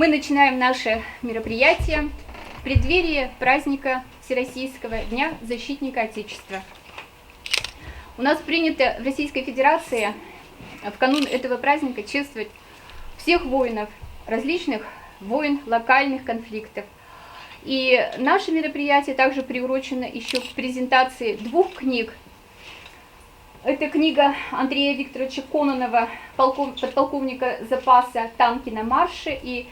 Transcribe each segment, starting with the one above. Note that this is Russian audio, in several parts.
Мы начинаем наше мероприятие в преддверии праздника Всероссийского Дня Защитника Отечества. У нас принято в Российской Федерации в канун этого праздника чествовать всех воинов, различных войн, локальных конфликтов. И наше мероприятие также приурочено еще к презентации двух книг. Это книга Андрея Викторовича Кононова, подполковника запаса «Танки на марше», и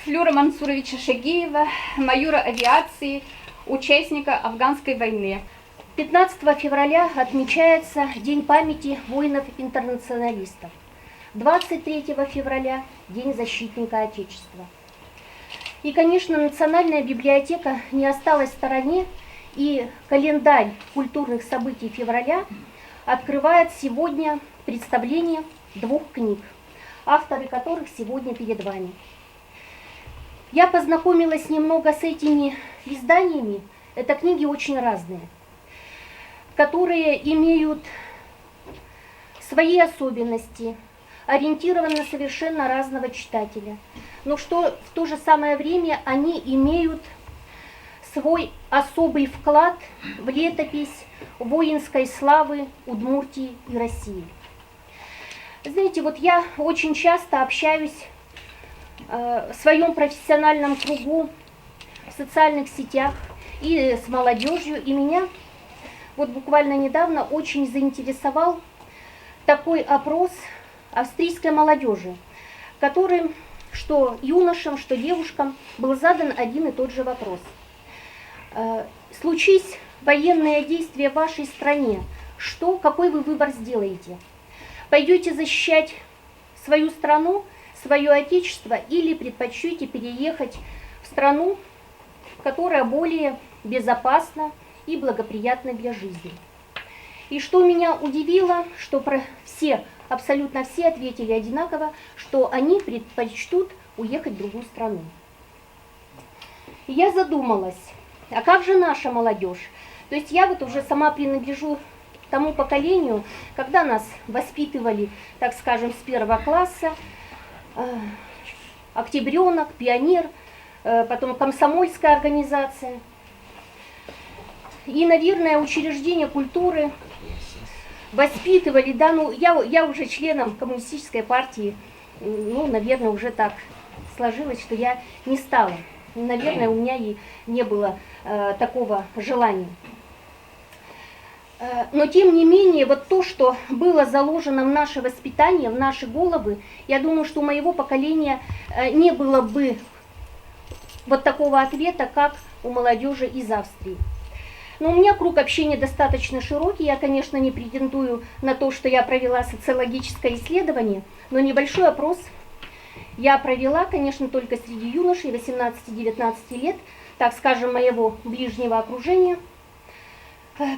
Флюра Мансуровича Шагеева, майора авиации, участника афганской войны. 15 февраля отмечается День памяти воинов-интернационалистов. 23 февраля – День защитника Отечества. И, конечно, Национальная библиотека не осталась в стороне, и календарь культурных событий февраля открывает сегодня представление двух книг, авторы которых сегодня перед вами. Я познакомилась немного с этими изданиями. Это книги очень разные, которые имеют свои особенности, ориентированы на совершенно разного читателя. Но что в то же самое время они имеют свой особый вклад в летопись воинской славы Удмуртии и России. Знаете, вот я очень часто общаюсь в своем профессиональном кругу, в социальных сетях и с молодежью, и меня вот буквально недавно очень заинтересовал такой опрос австрийской молодежи, которым, что юношам, что девушкам, был задан один и тот же вопрос. Случись военные действия в вашей стране, какой вы выбор сделаете? Пойдете защищать свою страну, свое отечество, или предпочтете переехать в страну, которая более безопасна и благоприятна для жизни? И что меня удивило, что абсолютно все ответили одинаково, что они предпочтут уехать в другую страну. И я задумалась, а как же наша молодежь? То есть я вот уже сама принадлежу тому поколению, когда нас воспитывали, так скажем, с 1 класса, октябренок, пионер, потом комсомольская организация. И, наверное, учреждения культуры воспитывали, да, я уже членом коммунистической партии, наверное, уже так сложилось, что я не стала. Наверное, у меня и не было такого желания. Но, тем не менее, вот то, что было заложено в наше воспитание, в наши головы, я думаю, что у моего поколения не было бы вот такого ответа, как у молодежи из Австрии. Но у меня круг общения достаточно широкий. Я, конечно, не претендую на то, что я провела социологическое исследование, но небольшой опрос я провела, конечно, только среди юношей 18-19 лет, так скажем, моего ближнего окружения.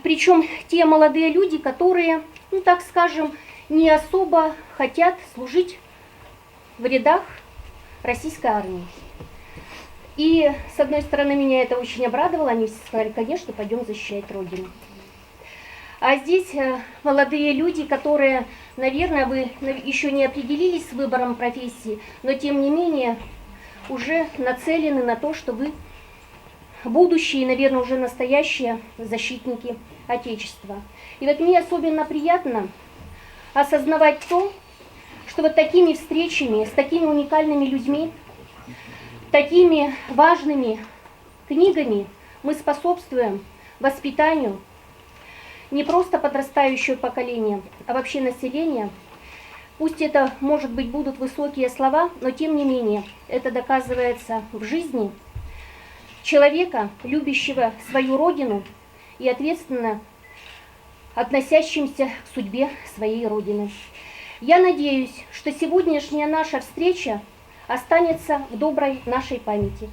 Причем те молодые люди, которые, так скажем, не особо хотят служить в рядах российской армии. И, с одной стороны, меня это очень обрадовало. Они сказали, конечно, пойдем защищать Родину. А здесь молодые люди, которые, наверное, вы еще не определились с выбором профессии, но, тем не менее, уже нацелены на то, что вы будущие, наверное, уже настоящие защитники Отечества. И вот мне особенно приятно осознавать то, что вот такими встречами, с такими уникальными людьми, такими важными книгами мы способствуем воспитанию не просто подрастающего поколения, а вообще населения. Пусть это, может быть, будут высокие слова, но тем не менее это доказывается в жизни человека, любящего свою родину и ответственно относящимся к судьбе своей родины. Я надеюсь, что сегодняшняя наша встреча останется в доброй нашей памяти.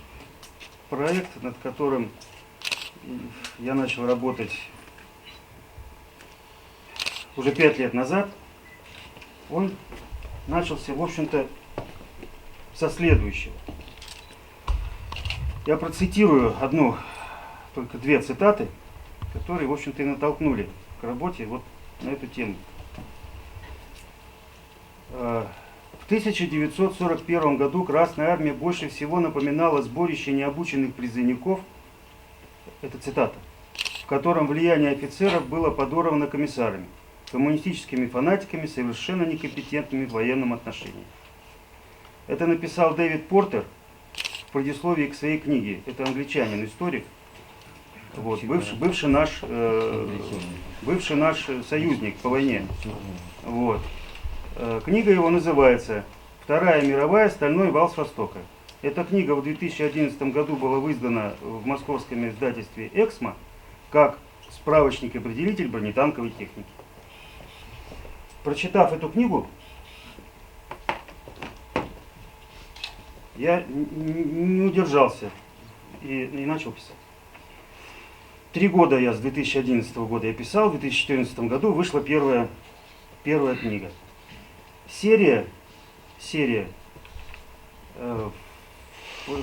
Проект, над которым я начал работать уже 5 лет назад, он начался, в общем-то, со следующего. Я процитирую только 2 цитаты, которые, в общем-то, и натолкнули к работе вот на эту тему. В 1941 году Красная Армия больше всего напоминала сборище необученных призывников, это цитата, в котором влияние офицеров было подорвано комиссарами, коммунистическими фанатиками, совершенно некомпетентными в военном отношении. Это написал Дэвид Портер в предисловии к своей книге. Это англичанин, историк, вот, бывший наш союзник по войне. Вот. Книга его называется «Вторая мировая. Стальной вал с Востока». Эта книга в 2011 году была издана в московском издательстве «Эксмо» как справочник-определитель бронетанковой техники. Прочитав эту книгу, я не удержался и начал писать. 3 года я с 2011 года я писал, в 2014 году вышла первая книга. Серия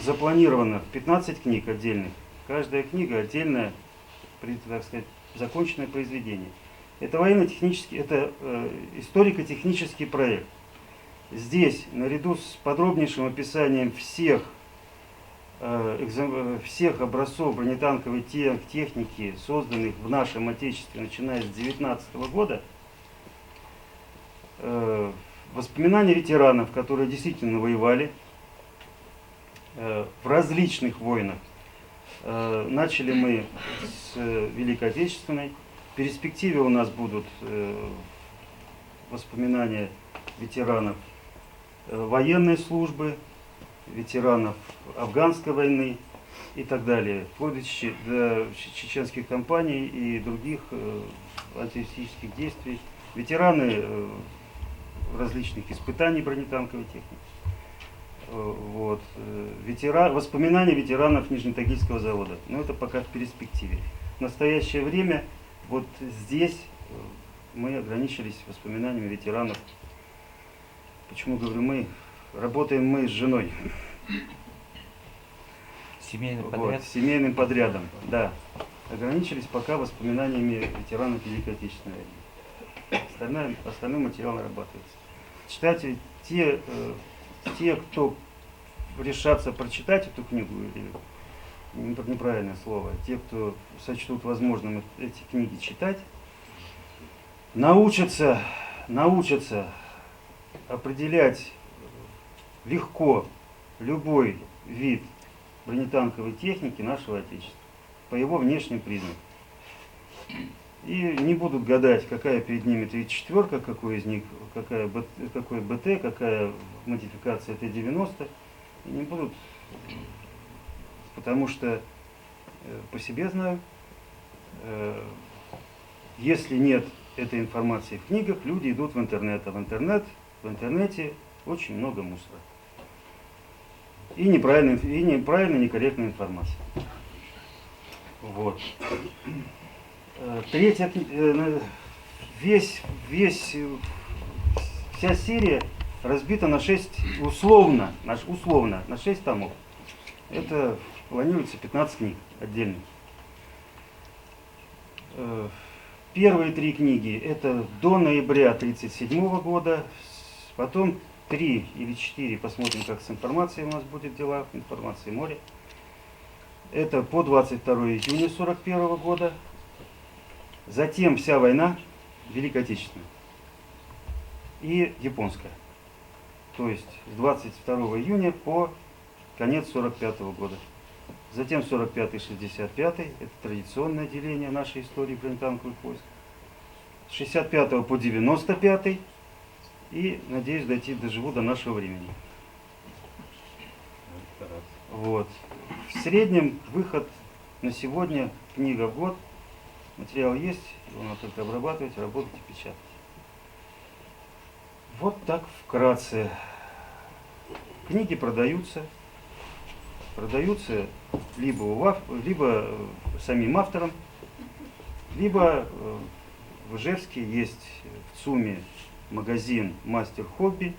запланирована в 15 книг отдельных. Каждая книга отдельное, так сказать, законченное произведение. Это военно-технический, это историко-технический проект. Здесь, наряду с подробнейшим описанием всех образцов бронетанковой техники, созданных в нашем Отечестве, начиная с 1919 года, воспоминания ветеранов, которые действительно воевали в различных войнах. Начали мы с Великой Отечественной. В перспективе у нас будут воспоминания ветеранов военной службы, ветеранов афганской войны и так далее, вплоть до чеченских кампаний и других антитеррористических действий, ветераны различных испытаний бронетанковой техники. Вот. Воспоминания ветеранов Нижнетагильского завода. Но это пока в перспективе. В настоящее время вот здесь мы ограничились воспоминаниями ветеранов. Почему говорю мы? Работаем мы с женой. Семейный подряд? Вот, семейным подрядом, да. Ограничились пока воспоминаниями ветеранов Великой Отечественной войны. Остальной материал нарабатывается. Читатели, те, кто решатся прочитать эту книгу, или неправильное слово, те, кто сочтут возможным эти книги читать, научатся определять легко любой вид бронетанковой техники нашего Отечества по его внешним признакам. И не будут гадать, какая перед ними 34-ка, какой из них, какой БТ, какая модификация Т-90. И не будут, потому что по себе знаю, если нет этой информации в книгах, люди идут в интернет, а в интернете очень много мусора. И неправильная, некорректная информация. Вот. Третья, вся серия разбита на 6, условно, на 6 томов. Это планируется 15 книг отдельных. Первые 3 книги это до ноября 1937 года, потом 3 или 4, посмотрим, как с информацией у нас будет дела, информации море. Это по 22 июня 1941 года. Затем вся война, Великая Отечественная и японская. То есть с 22 июня по конец 1945 года. Затем 45-65, это традиционное деление нашей истории бронетанковых войск. С 65 по 95 и, надеюсь, доживу до нашего времени. Вот. В среднем выход на сегодня книга в год. Материал есть, его надо только обрабатывать, работать и печатать. Вот так вкратце. Книги продаются либо самим автором, либо в Ижевске есть в ЦУМе магазин «Мастер Хобби».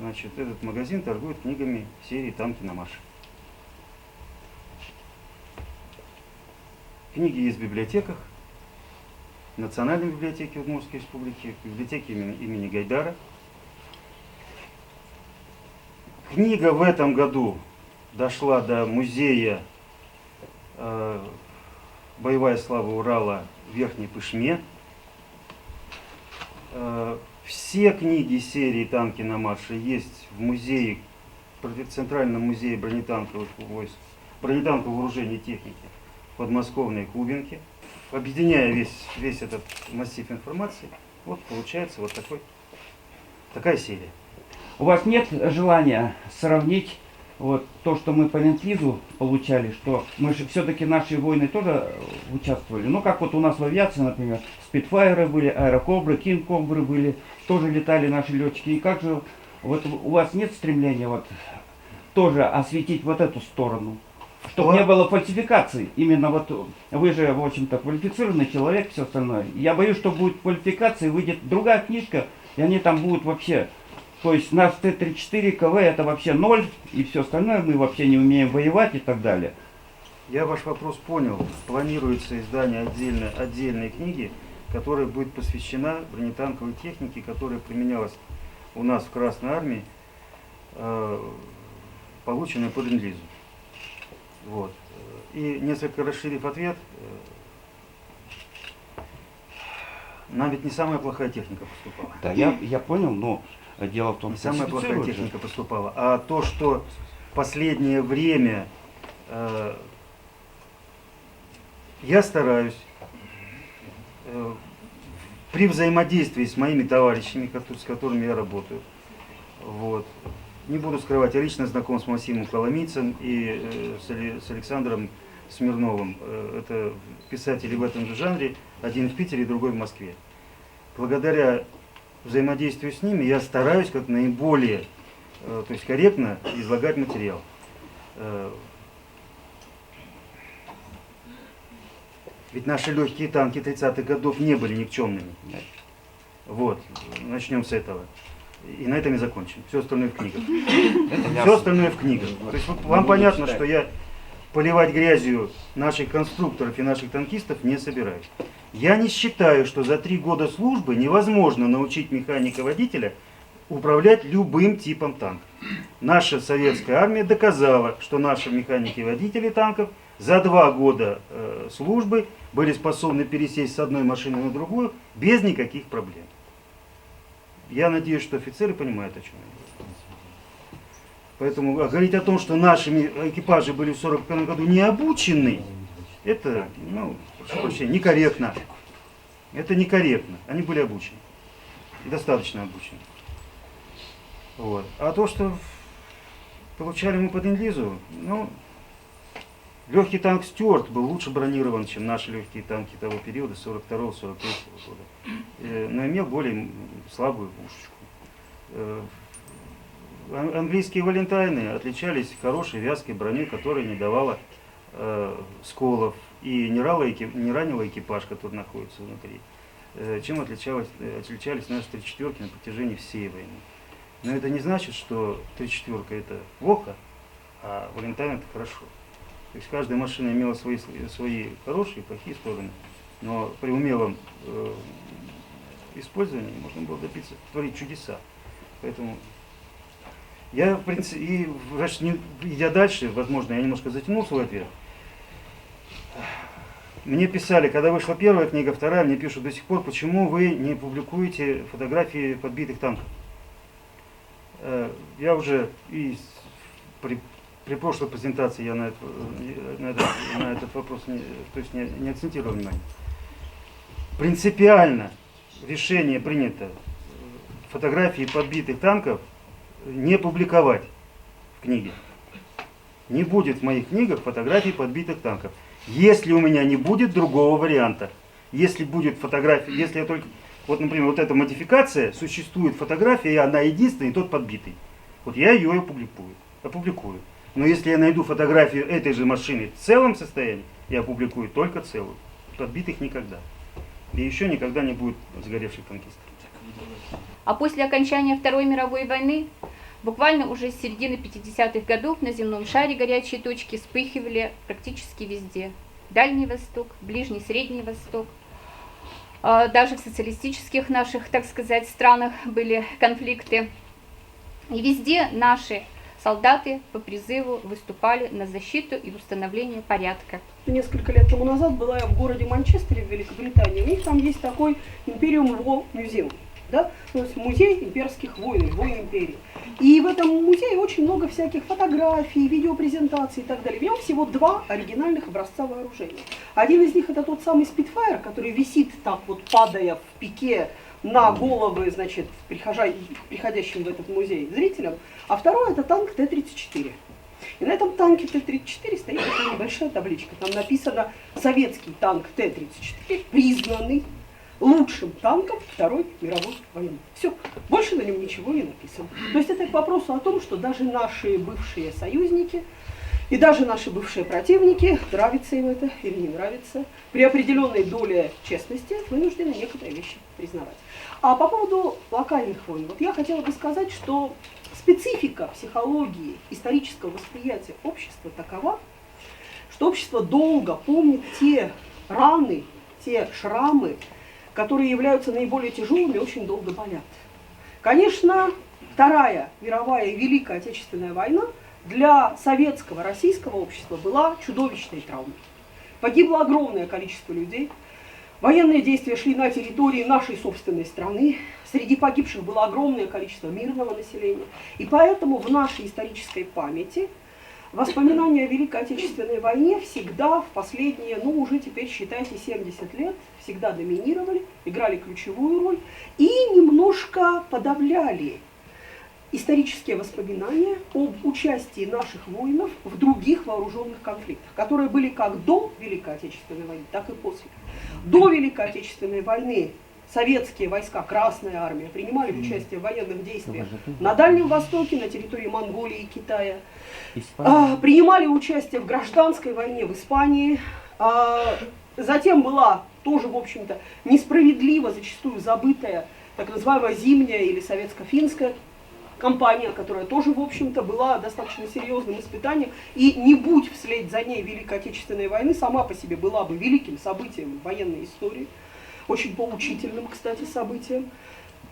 Значит, этот магазин торгует книгами серии «Танки на марш». Книги есть в библиотеках, в Национальной библиотеке Удмуртской республики, в библиотеке имени Гайдара. Книга в этом году дошла до музея «Боевая слава Урала» в Верхней Пышме. Все книги серии «Танки на марше» есть в музее, в Центральном музее бронетанковых войск, бронетанкового вооружения и техники в подмосковной Кубинке. Объединяя весь этот массив информации, вот получается вот такая серия. У вас нет желания сравнить вот то, что мы по ленд-лизу получали, что мы же все-таки наши воины тоже участвовали. Ну, как вот у нас в авиации, например, спидфайеры были, аэрокобры, кинг-кобры были, тоже летали наши летчики. И как же вот у вас нет стремления вот тоже осветить вот эту сторону, чтобы не было фальсификаций? Именно вот вы же, в общем-то, квалифицированный человек, все остальное. Я боюсь, что будет квалификация, выйдет другая книжка, и они там будут вообще... То есть наш Т-34 КВ это вообще ноль, и все остальное мы вообще не умеем воевать и так далее. Я ваш вопрос понял. Планируется издание отдельной книги, которая будет посвящена бронетанковой технике, которая применялась у нас в Красной Армии, полученная по ленд-лизу. Вот. И несколько расширив ответ, нам ведь не самая плохая техника поступала. Да, я понял, но дело в том, Не что самая плохая классифицируют же. техника поступала, а то, что в последнее время я стараюсь при взаимодействии с моими товарищами, с которыми я работаю, вот, не буду скрывать, я лично знаком с Максимом Коломийцем и с Александром Смирновым. Это писатели в этом же жанре, один в Питере, другой в Москве. Благодаря взаимодействию с ними я стараюсь как наиболее, то есть корректно излагать материал. Ведь наши легкие танки 30-х годов не были никчемными. Вот, начнем с этого. И на этом и закончим. Все остальное в книгах. Все остальное в книгах. То есть вам понятно, что я поливать грязью наших конструкторов и наших танкистов не собираюсь. Я не считаю, что за 3 года службы невозможно научить механика-водителя управлять любым типом танка. Наша советская армия доказала, что наши механики-водители танков за 2 года службы были способны пересесть с одной машины на другую без никаких проблем. Я надеюсь, что офицеры понимают, о чем я говорю. Поэтому говорить о том, что наши экипажи были в 1941 году не обучены, это, прошу прощения, некорректно. Это некорректно. Они были обучены. И достаточно обучены. Вот. А то, что получали мы под ленд-лизу, легкий танк Стюарт был лучше бронирован, чем наши легкие танки того периода, 42-43 года. Но имел более слабую пушечку. Английские валентайны отличались хорошей вязкой броней, которая не давала сколов и не ранила экипаж, который находится внутри. Чем отличались наши 34-ки на протяжении всей войны. Но это не значит, что 34-ка это плохо, а валентайн это хорошо. То есть каждая машина имела свои хорошие и плохие стороны, но при умелом использовании можно было добиться, творить чудеса. Поэтому я, в принципе, идя дальше, возможно, я немножко затянул свой ответ. Мне писали, когда вышла первая книга, вторая, мне пишут до сих пор, почему вы не публикуете фотографии подбитых танков. Я уже при прошлой презентации я на этот вопрос не акцентировал внимание. Принципиально решение принято фотографии подбитых танков не публиковать в книге. Не будет в моих книгах фотографий подбитых танков. Если у меня не будет другого варианта. Если будет фотография, если я только... Вот, например, вот эта модификация, существует фотография, и она единственная, и тот подбитый. Вот я ее опубликую. Но если я найду фотографию этой же машины в целом состоянии, я опубликую только целую. Подбитых никогда. И еще никогда не будет сгоревших танкистов. А после окончания Второй мировой войны, буквально уже с середины 50-х годов на земном шаре горячие точки вспыхивали практически везде. Дальний Восток, Ближний, Средний Восток. Даже в социалистических наших, так сказать, странах были конфликты. И везде наши солдаты по призыву выступали на защиту и установление порядка. Несколько лет тому назад была я в городе Манчестере в Великобритании. У них там есть такой Imperium War Museum, да? То есть музей имперских войн, войн империи. И в этом музее очень много всяких фотографий, видеопрезентаций и так далее. В нем всего 2 оригинальных образца вооружения. Один из них это тот самый Spitfire, который висит так вот, падая в пике на головы, значит, приходящим в этот музей зрителям. А второй это танк Т-34. И на этом танке Т-34 стоит такая небольшая табличка. Там написано «Советский танк Т-34 признанный лучшим танком Второй мировой войны». Все, больше на нем ничего не написано. То есть это к вопросу о том, что даже наши бывшие союзники и даже наши бывшие противники, нравится им это или не нравится, при определенной доле честности вынуждены некоторые вещи признавать. А по поводу локальных войн, вот я хотела бы сказать, что специфика психологии, исторического восприятия общества такова, что общество долго помнит те раны, те шрамы, которые являются наиболее тяжелыми и очень долго болят. Конечно, Вторая мировая и Великая Отечественная война для советского, российского общества была чудовищной травмой. Погибло огромное количество людей. Военные действия шли на территории нашей собственной страны. Среди погибших было огромное количество мирного населения. И поэтому в нашей исторической памяти воспоминания о Великой Отечественной войне всегда в последние, ну уже теперь считайте 70 лет, всегда доминировали, играли ключевую роль и немножко подавляли исторические воспоминания об участии наших воинов в других вооруженных конфликтах, которые были как до Великой Отечественной войны, так и после. До Великой Отечественной войны советские войска, Красная армия, принимали участие в военных действиях на Дальнем Востоке, на территории Монголии и Китая, принимали участие в гражданской войне в Испании, затем была тоже, в общем-то, несправедливо, зачастую забытая, так называемая зимняя или советско-финская кампания, которая тоже, в общем-то, была достаточно серьезным испытанием, и не будь вслед за ней Великой Отечественной войны, сама по себе была бы великим событием военной истории, очень поучительным, кстати, событием.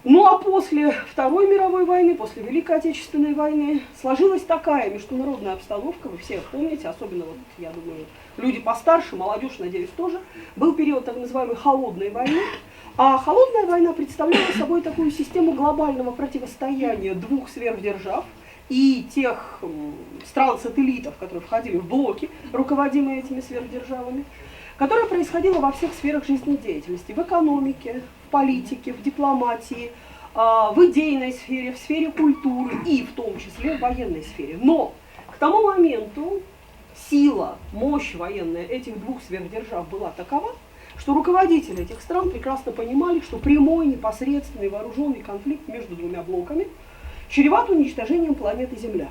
Ну а после Второй мировой войны, после Великой Отечественной войны сложилась такая международная обстановка, вы все помните, особенно, вот, я думаю, люди постарше, молодежь, надеюсь, тоже, был период так называемой холодной войны. А холодная война представляла собой такую систему глобального противостояния 2 сверхдержав и тех стран-сателлитов, которые входили в блоки, руководимые этими сверхдержавами, которая происходила во всех сферах жизнедеятельности, в экономике, в политике, в дипломатии, в идейной сфере, в сфере культуры и в том числе в военной сфере. Но к тому моменту сила, мощь военная этих 2 сверхдержав была такова, что руководители этих стран прекрасно понимали, что прямой, непосредственный вооруженный конфликт между 2 блоками чреват уничтожением планеты Земля.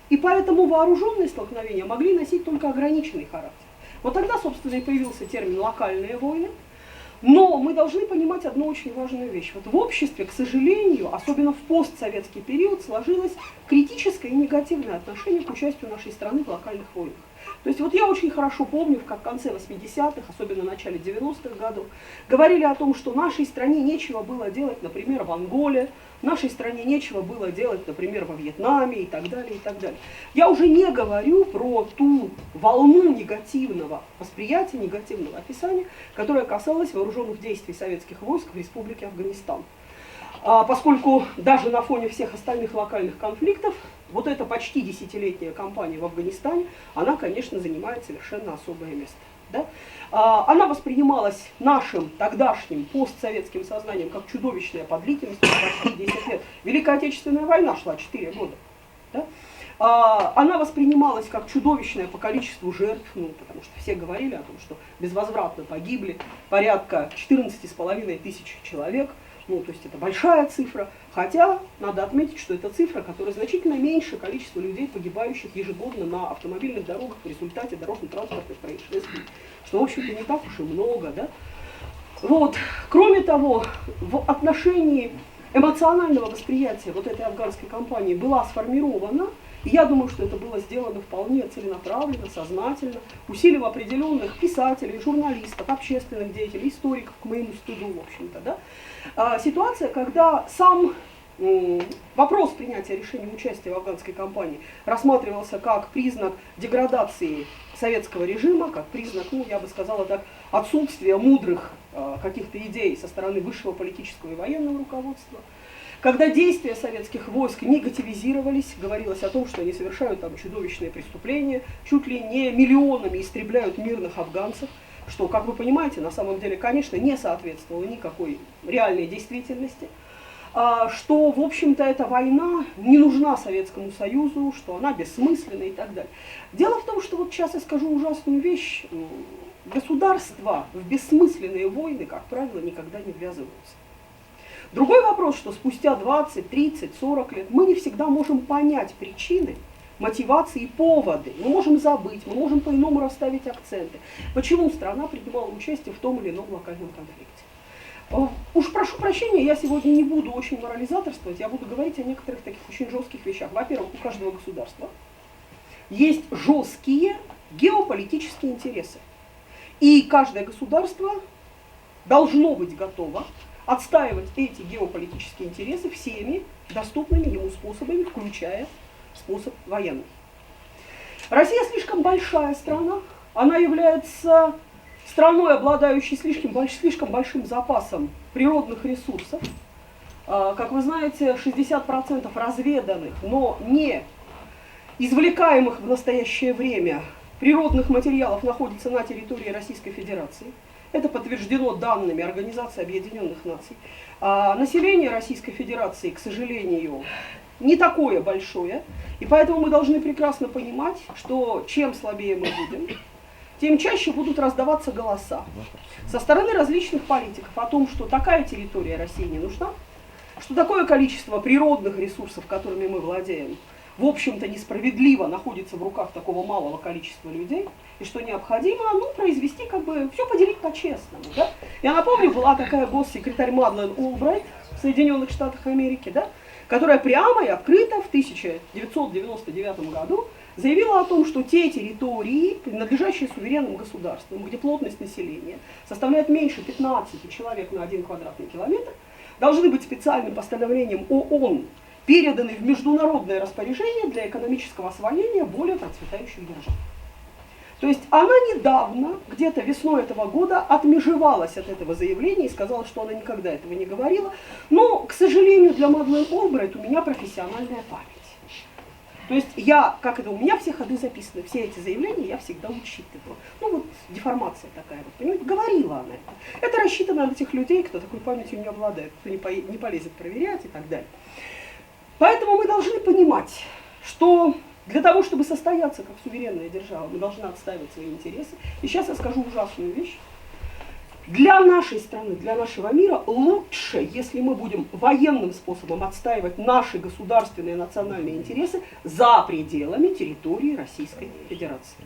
И поэтому вооруженные столкновения могли носить только ограниченный характер. Вот тогда, собственно, и появился термин «локальные войны». Но мы должны понимать одну очень важную вещь. Вот в обществе, к сожалению, особенно в постсоветский период, сложилось критическое и негативное отношение к участию нашей страны в локальных войнах. То есть вот я очень хорошо помню, как в конце 80-х, особенно в начале 90-х годов, говорили о том, что нашей стране нечего было делать, например, в Анголе, нашей стране нечего было делать, например, во Вьетнаме и так далее, и так далее. Я уже не говорю про ту волну негативного восприятия, негативного описания, которая касалась вооруженных действий советских войск в Республике Афганистан. Поскольку даже на фоне всех остальных локальных конфликтов, вот эта почти 10-летняя кампания в Афганистане, она, конечно, занимает совершенно особое место. Да? Она воспринималась нашим тогдашним постсоветским сознанием как чудовищная по длительности, почти 10 лет. Великая Отечественная война шла 4 года. Да? Она воспринималась как чудовищная по количеству жертв, ну, потому что все говорили о том, что безвозвратно погибли порядка 14,5 тысяч человек. Ну, то есть это большая цифра, хотя надо отметить, что это цифра, которая значительно меньше количества людей, погибающих ежегодно на автомобильных дорогах в результате дорожно-транспортных происшествий, что, в общем-то, не так уж и много, да. Вот. Кроме того, в отношении эмоционального восприятия вот этой афганской кампании была сформирована, и я думаю, что это было сделано вполне целенаправленно, сознательно, усилием определенных писателей, журналистов, общественных деятелей, историков, к моему стыду, в общем-то, да, ситуация, когда сам вопрос принятия решения участия в афганской кампании рассматривался как признак деградации советского режима, как признак, ну, я бы сказала так, отсутствия мудрых каких-то идей со стороны высшего политического и военного руководства. Когда действия советских войск негативизировались, говорилось о том, что они совершают там чудовищные преступления, чуть ли не миллионами истребляют мирных афганцев, что, как вы понимаете, на самом деле, конечно, не соответствовало никакой реальной действительности, что, в общем-то, эта война не нужна Советскому Союзу, что она бессмысленна и так далее. Дело в том, что вот сейчас я скажу ужасную вещь. Государства в бессмысленные войны, как правило, никогда не ввязываются. Другой вопрос, что спустя 20, 30, 40 лет мы не всегда можем понять причины, мотивации и поводы. Мы можем забыть, мы можем по-иному расставить акценты. Почему страна принимала участие в том или ином локальном конфликте. Уж прошу прощения, я сегодня не буду очень морализаторствовать, я буду говорить о некоторых таких очень жестких вещах. Во-первых, у каждого государства есть жесткие геополитические интересы. И каждое государство должно быть готово отстаивать эти геополитические интересы всеми доступными ему способами, включая способ военный. Россия слишком большая страна, она является страной, обладающей слишком большим запасом природных ресурсов. Как вы знаете, 60% разведанных, но не извлекаемых в настоящее время природных материалов находится на территории Российской Федерации. Это подтверждено данными Организации Объединенных Наций. Население Российской Федерации, к сожалению, не такое большое, и поэтому мы должны прекрасно понимать, что чем слабее мы будем, тем чаще будут раздаваться голоса со стороны различных политиков о том, что такая территория России не нужна, что такое количество природных ресурсов, которыми мы владеем, в общем-то несправедливо находится в руках такого малого количества людей, и что необходимо, ну, произвести, как бы, все поделить по-честному, да? Я напомню, была такая госсекретарь Мадлен Олбрайт в Соединенных Штатах Америки, да, которая прямо и открыто в 1999 году заявила о том, что те территории, принадлежащие суверенным государствам, где плотность населения составляет меньше 15 человек на 1 квадратный километр, должны быть специальным постановлением ООН переданы в международное распоряжение для экономического освоения более процветающих держав. То есть она недавно, где-то весной этого года, отмежевалась от этого заявления и сказала, что она никогда этого не говорила. Но, к сожалению, для Мадлен Олбрайт у меня профессиональная память. То есть у меня все ходы записаны, все эти заявления я всегда учитывала. Ну вот деформация такая, вот, понимаете, говорила она это. Это рассчитано на тех людей, кто такой памятью не обладает, кто не полезет проверять и так далее. Поэтому мы должны понимать, что для того, чтобы состояться как суверенная держава, мы должны отстаивать свои интересы. И сейчас я скажу ужасную вещь. Для нашей страны, для нашего мира лучше, если мы будем военным способом отстаивать наши государственные национальные интересы за пределами территории Российской Федерации.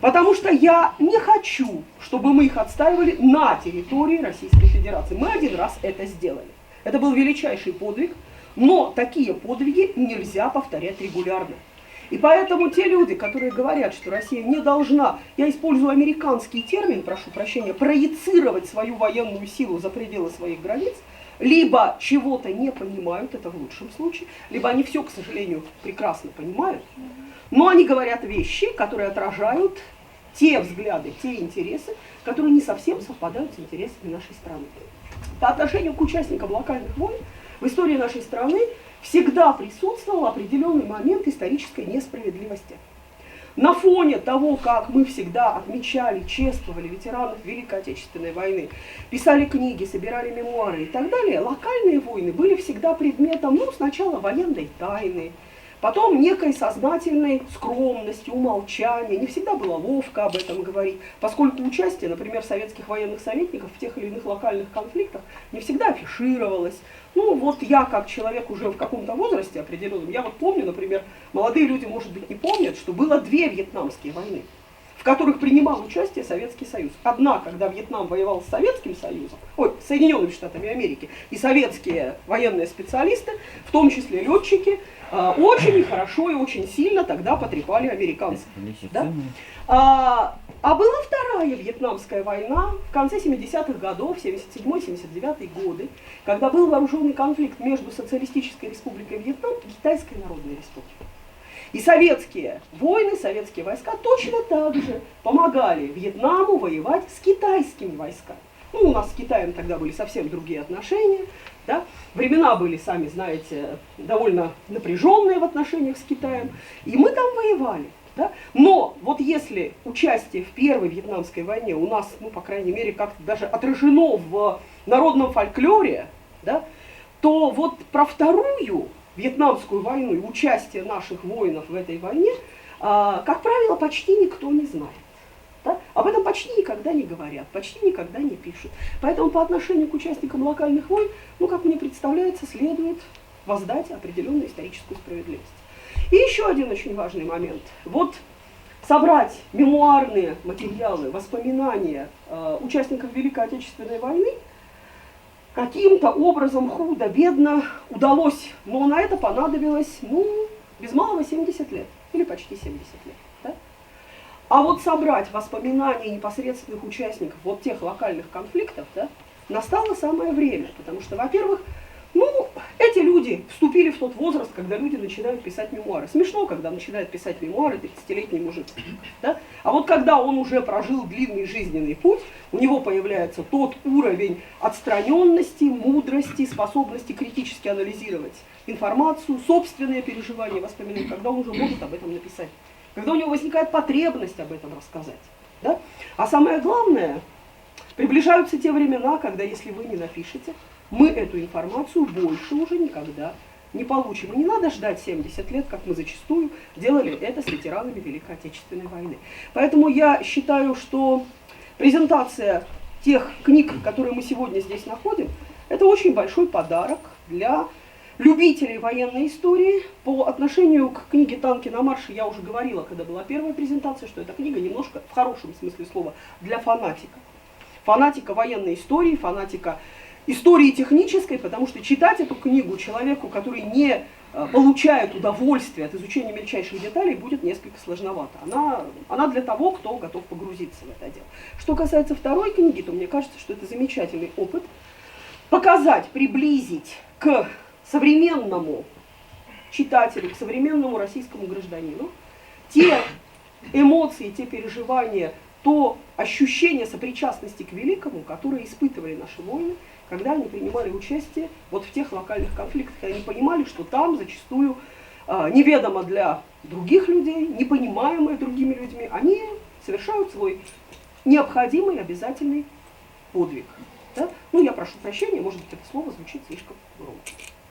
Потому что я не хочу, чтобы мы их отстаивали на территории Российской Федерации. Мы один раз это сделали. Это был величайший подвиг, но такие подвиги нельзя повторять регулярно. И поэтому те люди, которые говорят, что Россия не должна, я использую американский термин, прошу прощения, проецировать свою военную силу за пределы своих границ, либо чего-то не понимают, это в лучшем случае, либо они все, к сожалению, прекрасно понимают, но они говорят вещи, которые отражают те взгляды, те интересы, которые не совсем совпадают с интересами нашей страны. По отношению к участникам локальных войн в истории нашей страны всегда присутствовал определенный момент исторической несправедливости. На фоне того, как мы всегда отмечали, чествовали ветеранов Великой Отечественной войны, писали книги, собирали мемуары и так далее, локальные войны были всегда предметом, сначала военной тайны, потом некой сознательной скромности, умолчания. Не всегда было ловко об этом говорить, поскольку участие, например, советских военных советников в тех или иных локальных конфликтах не всегда афишировалось. Я как человек уже в каком-то возрасте определенном, я помню, например, молодые люди, может быть, не помнят, что было 2 вьетнамские войны. в которых принимал участие Советский Союз. Одна, когда Вьетнам воевал с Советским Союзом, Соединенными Штатами Америки, и советские военные специалисты, в том числе летчики, очень хорошо и очень сильно тогда потрепали американцев. Да? А была вторая Вьетнамская война в конце 70-х годов, 77-79 годы, когда был вооруженный конфликт между Социалистической Республикой Вьетнам и Китайской Народной Республикой. И советские воины, советские войска точно так же помогали Вьетнаму воевать с китайскими войсками. Ну, у нас с Китаем тогда были совсем другие отношения. Да? Времена были, сами знаете, довольно напряженные в отношениях с Китаем. И мы там воевали. Да? Но вот если участие в Первой Вьетнамской войне у нас, ну, по крайней мере, как-то даже отражено в народном фольклоре, да, то вот про Вторую Вьетнамскую войну и участие наших воинов в этой войне, как правило, почти никто не знает. Да? Об этом почти никогда не говорят, почти никогда не пишут. Поэтому по отношению к участникам локальных войн, ну, как мне представляется, следует воздать определенную историческую справедливость. И еще один очень важный момент. Вот собрать мемуарные материалы, воспоминания участников Великой Отечественной войны каким-то образом худо-бедно удалось, но на это понадобилось, ну, без малого 70 лет, или почти 70 лет. Да? А вот собрать воспоминания непосредственных участников вот тех локальных конфликтов, да, настало самое время, потому что, во-первых, ну, эти люди вступили в тот возраст, когда люди начинают писать мемуары. Смешно, когда начинает писать мемуары 30-летний мужик. Да? А вот когда он уже прожил длинный жизненный путь, у него появляется тот уровень отстраненности, мудрости, способности критически анализировать информацию, собственные переживания, воспоминания, когда он уже может об этом написать. Когда у него возникает потребность об этом рассказать. Да? А самое главное, приближаются те времена, когда если вы не напишете, мы эту информацию больше уже никогда не получим. И не надо ждать 70 лет, как мы зачастую делали это с ветеранами Великой Отечественной войны. Поэтому я считаю, что презентация тех книг, которые мы сегодня здесь находим, это очень большой подарок для любителей военной истории. По отношению к книге «Танки на марше» я уже говорила, когда была первая презентация, что эта книга немножко, в хорошем смысле слова, для фанатика. Фанатика военной истории, фанатика истории технической, потому что читать эту книгу человеку, который не получает удовольствие от изучения мельчайших деталей, будет несколько сложновато. Она для того, кто готов погрузиться в это дело. Что касается второй книги, то мне кажется, что это замечательный опыт. Показать, приблизить к современному читателю, к современному российскому гражданину те эмоции, те переживания, то ощущение сопричастности к великому, которое испытывали наши воины, когда они принимали участие вот в тех локальных конфликтах. И они понимали, что там зачастую неведомо для других людей, непонимаемые другими людьми, они совершают свой необходимый, обязательный подвиг. Да? Ну, я прошу прощения, может быть, это слово звучит слишком громко.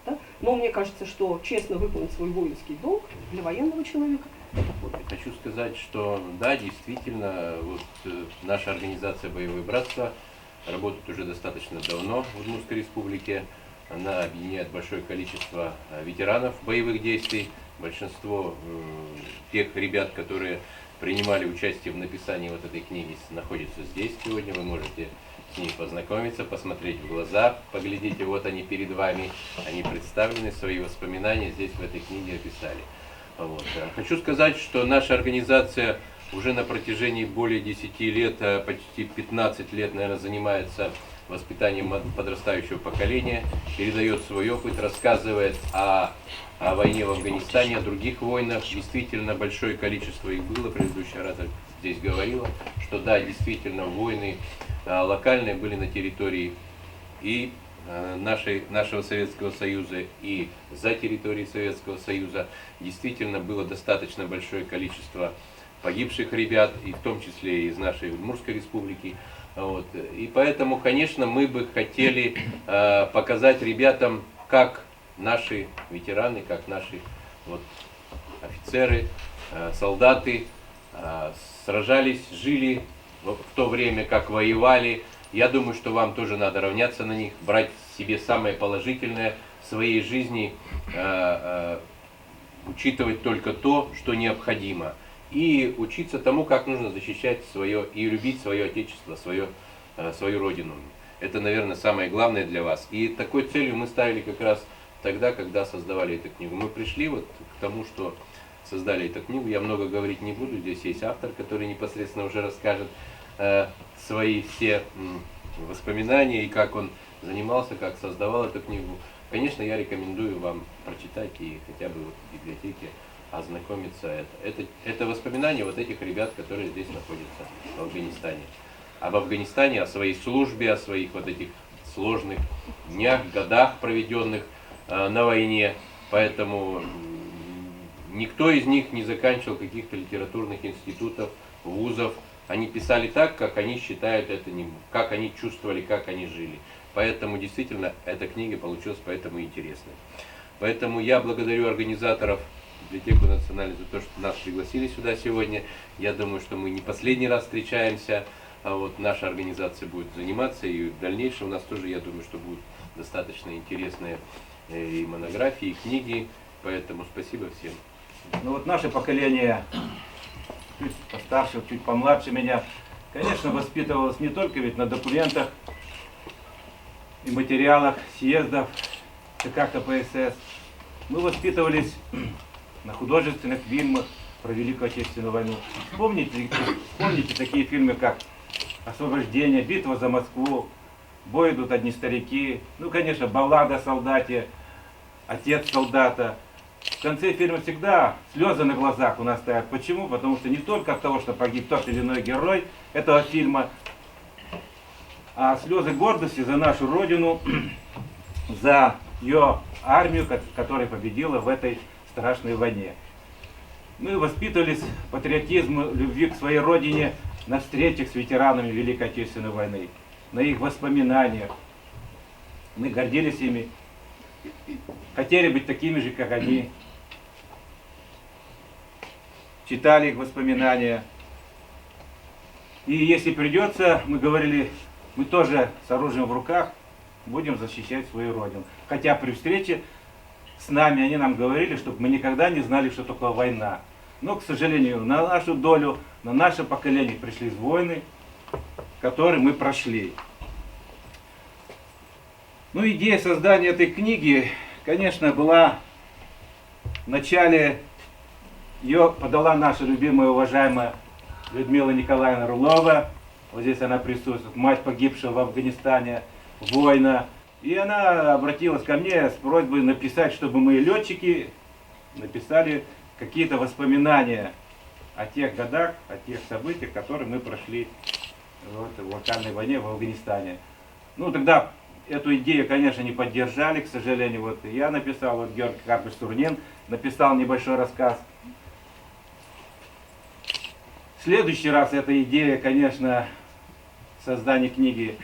Да? Но мне кажется, что честно выполнить свой воинский долг для военного человека – это подвиг. Хочу сказать, что да, действительно, вот наша организация «Боевое братство» работает уже достаточно давно в Удмуртской республике. Она объединяет большое количество ветеранов боевых действий. Большинство тех ребят, которые принимали участие в написании вот этой книги, находятся здесь сегодня. Вы можете с ней познакомиться, посмотреть в глаза, поглядите, вот они перед вами. Они представлены, свои воспоминания здесь в этой книге описали. Вот. Хочу сказать, что наша организация уже на протяжении более 10 лет, почти 15 лет, наверное, занимается воспитанием подрастающего поколения, передает свой опыт, рассказывает о войне в Афганистане, о других войнах. Действительно, большое количество их было, предыдущий оратор здесь говорила, что да, действительно, войны локальные были на территории и нашего Советского Союза, и за территорией Советского Союза. Действительно, было достаточно большое количество погибших ребят, и в том числе из нашей Удмуртской республики. Вот. И поэтому, конечно, мы бы хотели показать ребятам, как наши ветераны, как наши вот, офицеры, солдаты сражались, жили в то время, как воевали. Я думаю, что вам тоже надо равняться на них, брать себе самое положительное в своей жизни, учитывать только то, что необходимо. и учиться тому, как нужно защищать свое и любить свое отечество, свою родину. Это, наверное, самое главное для вас. И такой целью мы ставили как раз тогда, когда создавали эту книгу. Мы пришли вот к тому, что создали эту книгу. Я много говорить не буду, здесь есть автор, который непосредственно уже расскажет свои все воспоминания и как он занимался, как создавал эту книгу. Конечно, я рекомендую вам прочитать и хотя бы вот в библиотеке ознакомиться. Это воспоминания вот этих ребят, которые здесь находятся, в Афганистане. Об Афганистане, о своей службе, о своих вот этих сложных днях, годах, проведенных на войне. Поэтому никто из них не заканчивал каких-то литературных институтов, вузов. Они писали так, как они считают это, как они чувствовали, как они жили. Поэтому действительно эта книга получилась поэтому интересной. Поэтому я благодарю организаторов Библиотеку национальную за то, что нас пригласили сюда сегодня. Я думаю, что мы не последний раз встречаемся. А вот наша организация будет заниматься, и в дальнейшем у нас тоже, я думаю, что будут достаточно интересные и монографии, и книги. Поэтому спасибо всем. Ну вот наше поколение, чуть постарше, чуть помладше меня, конечно, воспитывалось не только ведь на документах и материалах съездов ЦК КПСС. Мы воспитывались на художественных фильмах про Великую Отечественную войну. Вспомните такие фильмы, как «Освобождение», «Битва за Москву», «Бой идут одни старики», ну, конечно, «Баллада о солдате», «Отец солдата». В конце фильма всегда слезы на глазах у нас стоят. Почему? Потому что не только от того, что погиб тот или иной герой этого фильма, а слезы гордости за нашу Родину, за ее армию, которая победила в этой страшной войне. Мы воспитывались патриотизму, любви к своей Родине на встречах с ветеранами Великой Отечественной войны, на их воспоминаниях. Мы гордились ими, хотели быть такими же, как они. Читали их воспоминания. И если придется, мы говорили, мы тоже с оружием в руках будем защищать свою Родину. Хотя при встрече с нами они нам говорили, чтобы мы никогда не знали, что такое война. Но, к сожалению, на нашу долю, на наше поколение пришли войны, которые мы прошли. Ну, идея создания этой книги, конечно, была в начале, ее подала наша любимая, уважаемая Людмила Николаевна Рулова. Вот здесь она присутствует, мать погибшего в Афганистане, воина. И она обратилась ко мне с просьбой написать, чтобы мы, летчики, написали какие-то воспоминания о тех годах, о тех событиях, которые мы прошли в локальной войне в Афганистане. Ну, тогда эту идею, конечно, не поддержали, к сожалению. Вот я написал, вот Георгий Карпович Турнин написал небольшой рассказ. В следующий раз эта идея, конечно, создания книги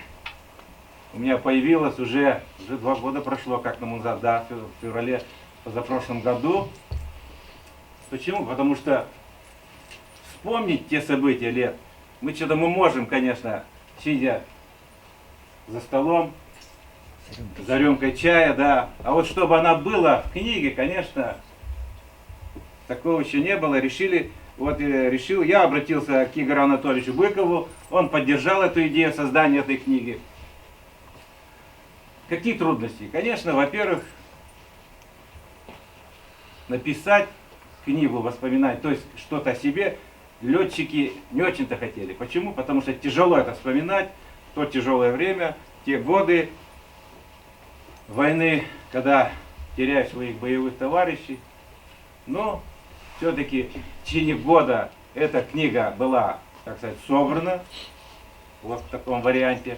у меня появилась уже 2 года прошло, как нам назад, да, в феврале позапрошлом году. Почему? Потому что вспомнить те события лет, мы можем, конечно, сидя за столом, за рюмкой чая, да. А вот чтобы она была в книге, конечно, такого еще не было. Решил, я обратился к Игорю Анатольевичу Быкову, он поддержал эту идею создания этой книги. Какие трудности? Конечно, во-первых, написать книгу воспоминаний, то есть что-то о себе, летчики не очень-то хотели. Почему? Потому что тяжело это вспоминать, то тяжелое время, те годы войны, когда теряешь своих боевых товарищей. Но все-таки в течение года эта книга была, так сказать, собрана вот в таком варианте.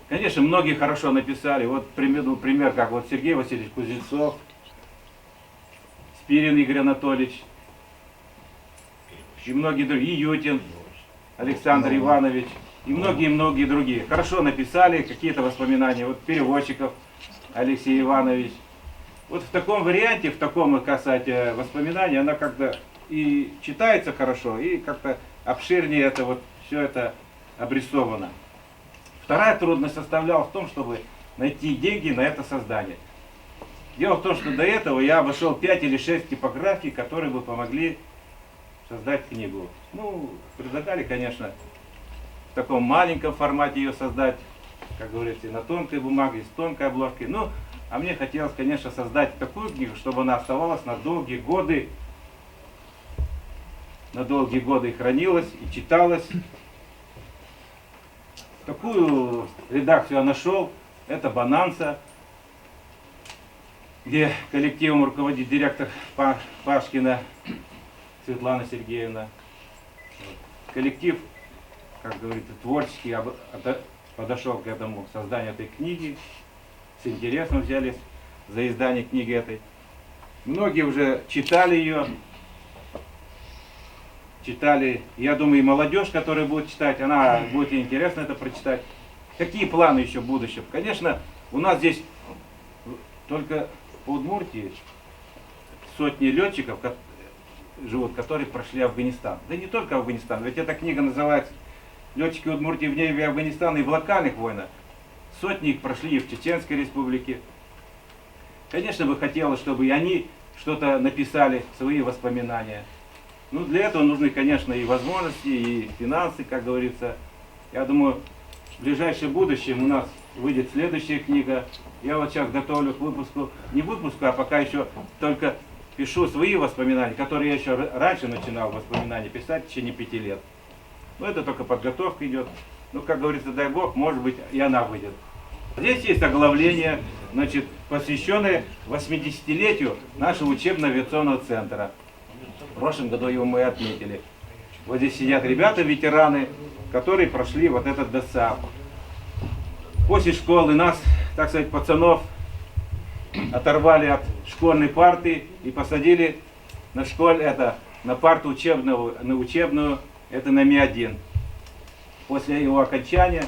Конечно, многие хорошо написали. Вот пример, как вот Сергей Васильевич Кузнецов, Спирин Игорь Анатольевич, и многие другие, Ютин Александр Иванович, и многие-многие другие. Хорошо написали какие-то воспоминания. Вот Переводчиков Алексей Иванович. Вот в таком варианте, в таком, как сказать, воспоминании, она как-то и читается хорошо, и как-то обширнее это вот все это обрисовано. Вторая трудность составляла в том, чтобы найти деньги на это создание. Дело в том, что до этого я обошел 5 или 6 типографий, которые бы помогли создать книгу. Ну, предлагали, конечно, в таком маленьком формате ее создать, как говорится, и на тонкой бумаге, с тонкой обложкой. Ну, а мне хотелось, конечно, создать такую книгу, чтобы она оставалась на долгие годы и хранилась, и читалась. Такую редакцию я нашел. Это «Бананса», где коллективом руководит директор Пашкина Светлана Сергеевна. Коллектив, как говорится, творчески подошел к этому созданию этой книги. С интересом взялись за издание книги этой. Многие уже читали ее. Читали, я думаю, и молодежь, которая будет читать, она будет ей интересно это прочитать. Какие планы еще в будущем? Конечно, у нас здесь только по Удмуртии сотни летчиков живут, которые прошли Афганистан. Да не только Афганистан, ведь эта книга называется «Летчики Удмуртии в небе Афганистана» и в локальных войнах. Сотни их прошли и в Чеченской республике. Конечно, бы хотелось, чтобы и они что-то написали, свои воспоминания. Ну, для этого нужны, конечно, и возможности, и финансы, как говорится. Я думаю, в ближайшем будущем у нас выйдет следующая книга. Я вот сейчас готовлю к выпуску, не выпуску, а пока еще только пишу свои воспоминания, которые я еще раньше начинал воспоминания писать в течение 5 лет. Но это только подготовка идет. Ну, как говорится, дай Бог, может быть, и она выйдет. Здесь есть оглавление, значит, посвященное 80-летию нашего учебно-авиационного центра. В прошлом году его мы отметили. Вот здесь сидят ребята, ветераны, которые прошли вот этот ДСАП. После школы нас, так сказать, пацанов оторвали от школьной парты и посадили на на парту учебную, это на Ми-1. После его окончания,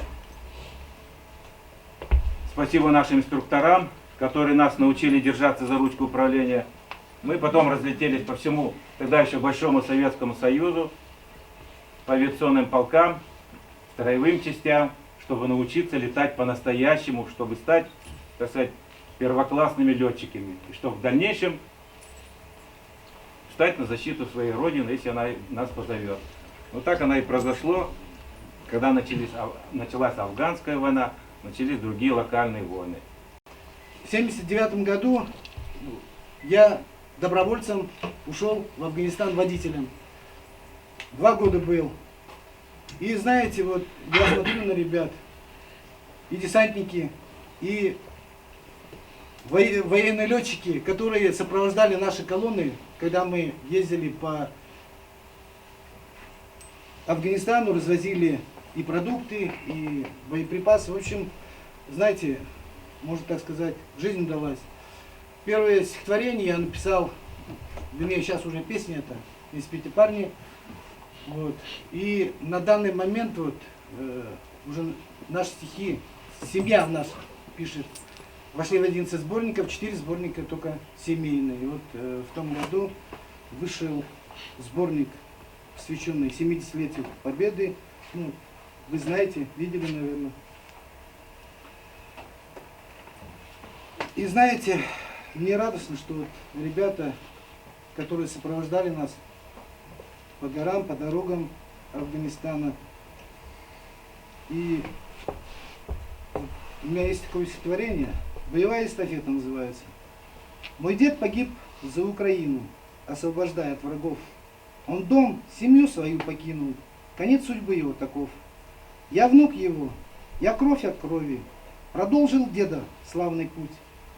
спасибо нашим инструкторам, которые нас научили держаться за ручку управления, мы потом разлетелись по всему тогда еще Большому Советскому Союзу, по авиационным полкам, строевым частям, чтобы научиться летать по-настоящему, чтобы стать, так сказать, первоклассными летчиками. И чтобы в дальнейшем встать на защиту своей Родины, если она нас позовет. Вот так оно и произошло, когда началась афганская война, начались другие локальные войны. В 1979 году я добровольцем ушел в Афганистан водителем. 2 года был. И знаете, вот я смотрю на ребят, и десантники, и военные летчики, которые сопровождали наши колонны, когда мы ездили по Афганистану, развозили и продукты, и боеприпасы. В общем, знаете, можно так сказать, жизнь удалась. Первое стихотворение я написал, вернее, сейчас уже песня это, «Не спите, парни». Вот. И на данный момент вот, уже наши стихи, семья в нас пишет, вошли в 11 сборников, 4 сборника только семейные. И вот в том году вышел сборник, посвященный 70-летию Победы. Ну, вы знаете, видели, наверное. И знаете, мне радостно, что вот ребята, которые сопровождали нас по горам, по дорогам Афганистана. И у меня есть такое стихотворение, «Боевая эстафета» называется. Мой дед погиб за Украину, освобождая от врагов. Он дом, семью свою покинул, конец судьбы его таков. Я внук его, я кровь от крови, продолжил деда славный путь.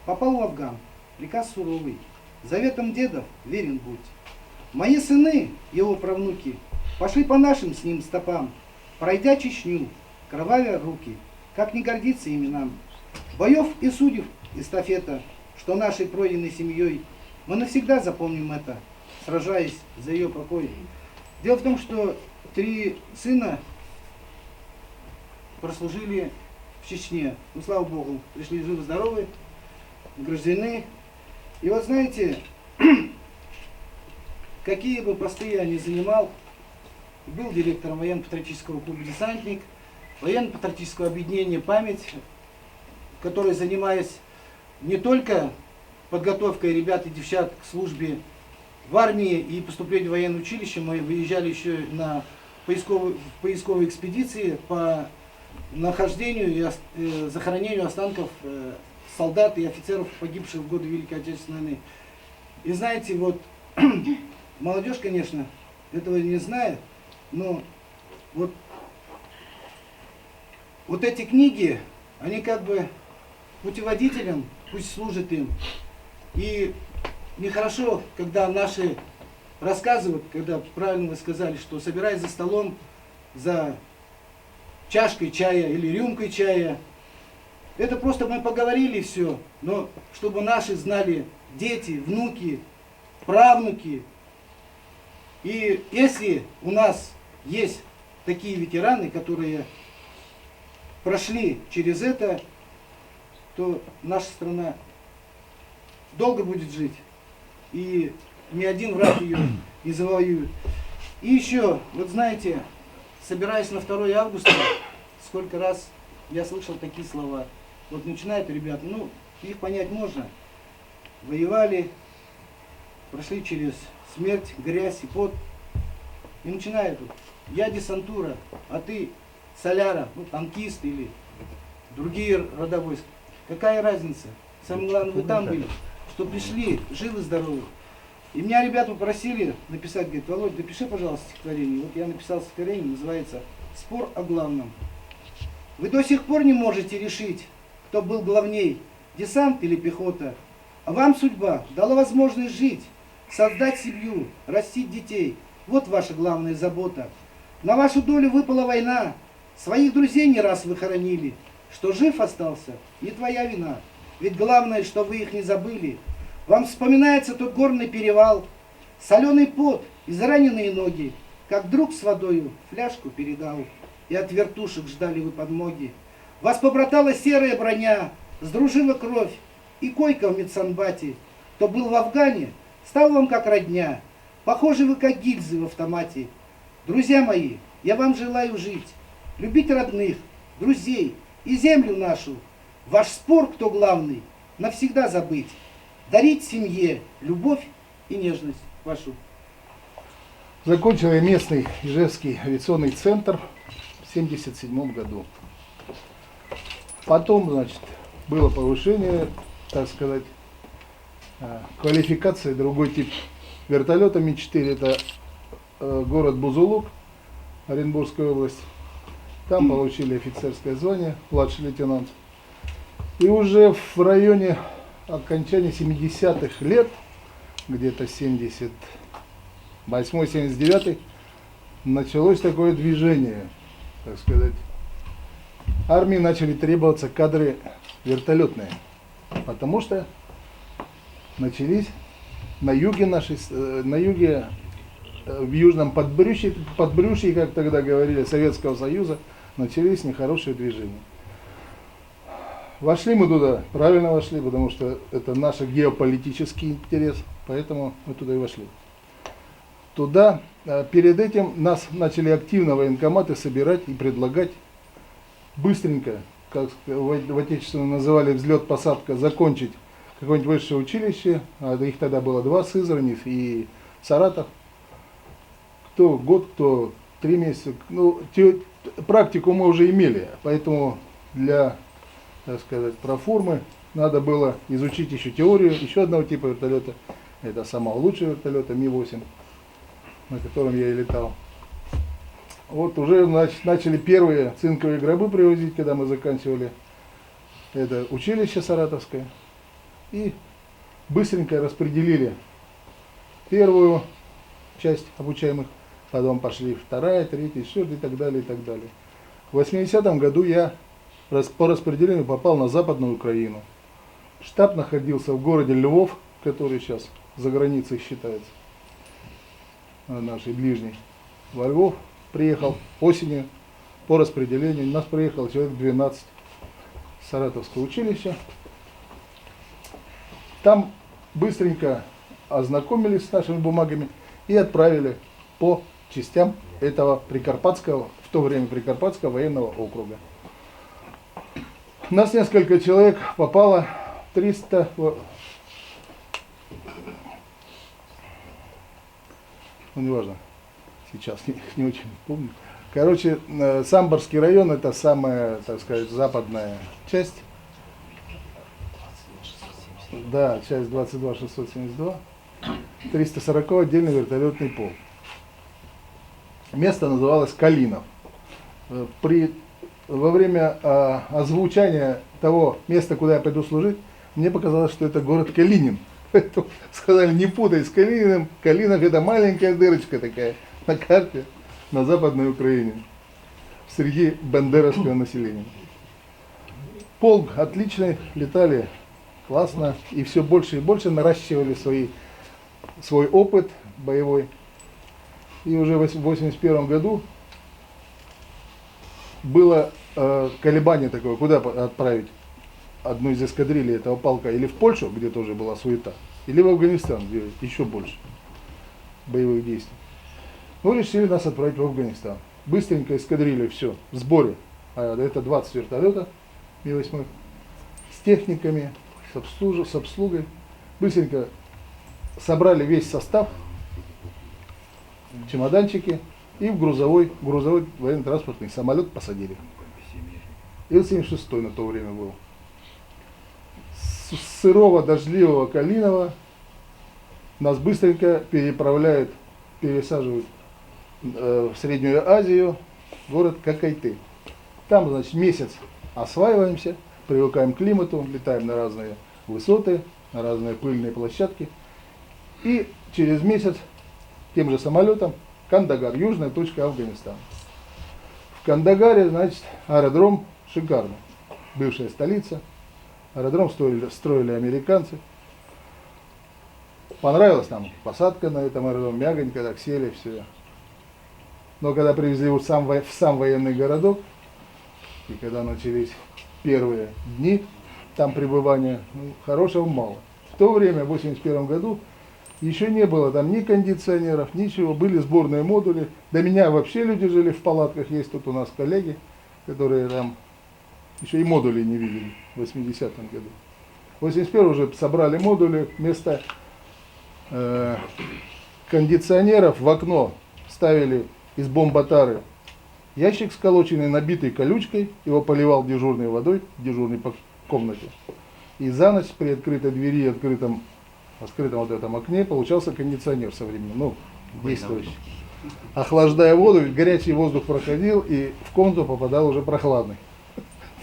Попал в Афган, приказ суровый, заветом дедов верен будь. Мои сыны, его правнуки, пошли по нашим с ним стопам, пройдя Чечню, кровавя руки, как не гордиться именам. Боев и судеб эстафета, что нашей пройденной семьей, мы навсегда запомним это, сражаясь за ее покой. Дело в том, что 3 сына прослужили в Чечне. Ну, слава Богу, пришли живы-здоровы, награждены. И вот знаете, какие бы посты я ни занимал, был директором военно-патриотического клуба «Десантник», военно-патриотического объединения «Память», который, занимаясь не только подготовкой ребят и девчат к службе в армии и поступлению в военное училище мы выезжали еще на поисковые экспедиции по нахождению и захоронению останков солдат и офицеров, погибших в годы Великой Отечественной войны. И знаете, вот молодежь, конечно, этого не знает, но вот эти книги, они как бы путеводителем, пусть служат им. И нехорошо, когда наши рассказывают, когда правильно вы сказали, что собираясь за столом, за чашкой чая или рюмкой чая, это просто мы поговорили все, но чтобы наши знали дети, внуки, правнуки. И если у нас есть такие ветераны, которые прошли через это, то наша страна долго будет жить. И ни один враг ее не завоюет. И еще, вот знаете, собираясь на 2 августа, сколько раз я слышал такие слова. Вот начинают ребята, ну, их понять можно. Воевали, прошли через смерть, грязь и пот. И начинают, я десантура, а ты соляра, ну, танкист или другие рода войск. Какая разница? Самое главное, вы там были, что пришли живы-здоровы. И меня ребята попросили написать, говорит, Володь, напиши, пожалуйста, стихотворение. Вот я написал стихотворение, называется «Спор о главном». Вы до сих пор не можете решить, кто был главней, десант или пехота. А вам судьба дала возможность жить, создать семью, растить детей. Вот ваша главная забота. На вашу долю выпала война. Своих друзей не раз вы хоронили. Что жив остался, не твоя вина. Ведь главное, что вы их не забыли. Вам вспоминается тот горный перевал, соленый пот, израненные ноги, как друг с водою фляжку передал, и от вертушек ждали вы подмоги. Вас побратала серая броня, сдружила кровь, и койка в медсанбате. Кто был в Афгане, стал вам как родня, похожи вы как гильзы в автомате. Друзья мои, я вам желаю жить, любить родных, друзей и землю нашу. Ваш спор, кто главный, навсегда забыть. Дарить семье любовь и нежность вашу. Закончил я местный Ижевский авиационный центр в 1977 году. Потом, значит, было повышение, так сказать, квалификация, другой тип вертолета Ми-4, это город Бузулук, Оренбургская область. Там получили офицерское звание, младший лейтенант. И уже в районе окончания 70-х лет, где-то 78-79, началось такое движение, так сказать. Армии начали требоваться кадры вертолетные, потому что начались на юге на юге, в южном подбрюшье, как тогда говорили, Советского Союза, начались нехорошие движения. Вошли мы туда, правильно вошли, потому что это наш геополитический интерес, поэтому мы туда и вошли. Туда, перед этим нас начали активно военкоматы собирать и предлагать быстренько, как в отечественном называли взлет-посадка, закончить какое-нибудь высшее училище, а их тогда было 2, Сызрань и Саратов. Кто год, кто 3 месяца. Ну, практику мы уже имели, поэтому для, так сказать, проформы надо было изучить еще теорию еще одного типа вертолета. Это самого лучшего вертолета Ми-8, на котором я и летал. Вот уже начали первые цинковые гробы привозить, когда мы заканчивали это училище саратовское. И быстренько распределили первую часть обучаемых, потом пошли 2-я, 3-я, 4-я и так далее, и так далее. В 80-м году я по распределению попал на Западную Украину. Штаб находился в городе Львов, который сейчас за границей считается, нашей ближней. Во Львов приехал осенью по распределению. У нас приехало человек 12 с Саратовского училища. Там быстренько ознакомились с нашими бумагами и отправили по частям этого Прикарпатского, в то время Прикарпатского военного округа. У нас несколько человек попало, 300, ну неважно, сейчас не очень помню. Короче, Самборский район это самая, так сказать, западная часть. Да, часть 22672. 340 отдельный вертолетный полк. Место называлось Калинов. Во время озвучания того места, куда я пойду служить, мне показалось, что это город Калинин. Поэтому сказали, не путай с Калининым. Калинов это маленькая дырочка такая на карте на Западной Украине среди бандеровского населения. Полк отличный, летали классно и все больше и больше наращивали свой опыт боевой. И уже в 1981 году было колебание такое, куда отправить одну из эскадрилей этого полка, или в Польшу, где тоже была суета, или в Афганистан, где еще больше боевых действий. Ну, решили нас отправить в Афганистан. Быстренько эскадрилья, все, в сборе. Это 20 вертолетов Ми-8 с техниками, с обслугой. Быстренько собрали весь состав, чемоданчики и в грузовой военно-транспортный самолет посадили. Ил-76 на то время был. С сырого, дождливого Калинова нас быстренько пересаживают в Среднюю Азию, город Какайты. Там, значит, месяц осваиваемся, привыкаем к климату, летаем на разные высоты, на разные пыльные площадки. И через месяц тем же самолетом Кандагар, южная точка Афганистана. В Кандагаре, значит, аэродром шикарный, бывшая столица. Аэродром строили американцы. Понравилась нам посадка на этом аэродроме, мягонько так сели, все. Но когда привезли в сам военный городок, и когда начались первые дни там пребывания, хорошего мало. В то время, в 1981 году, еще не было там ни кондиционеров, ничего, были сборные модули. До меня вообще люди жили в палатках, есть тут у нас коллеги, которые там еще и модулей не видели в 80-м году. В 81-м уже собрали модули, вместо кондиционеров в окно ставили из бомб-атары ящик сколоченный, набитый колючкой, его поливал дежурной водой, дежурный по комнате. И за ночь при открытой двери и открытом вот этом окне получался кондиционер современный, ну, действующий. Охлаждая воду, горячий воздух проходил, и в комнату попадал уже прохладный.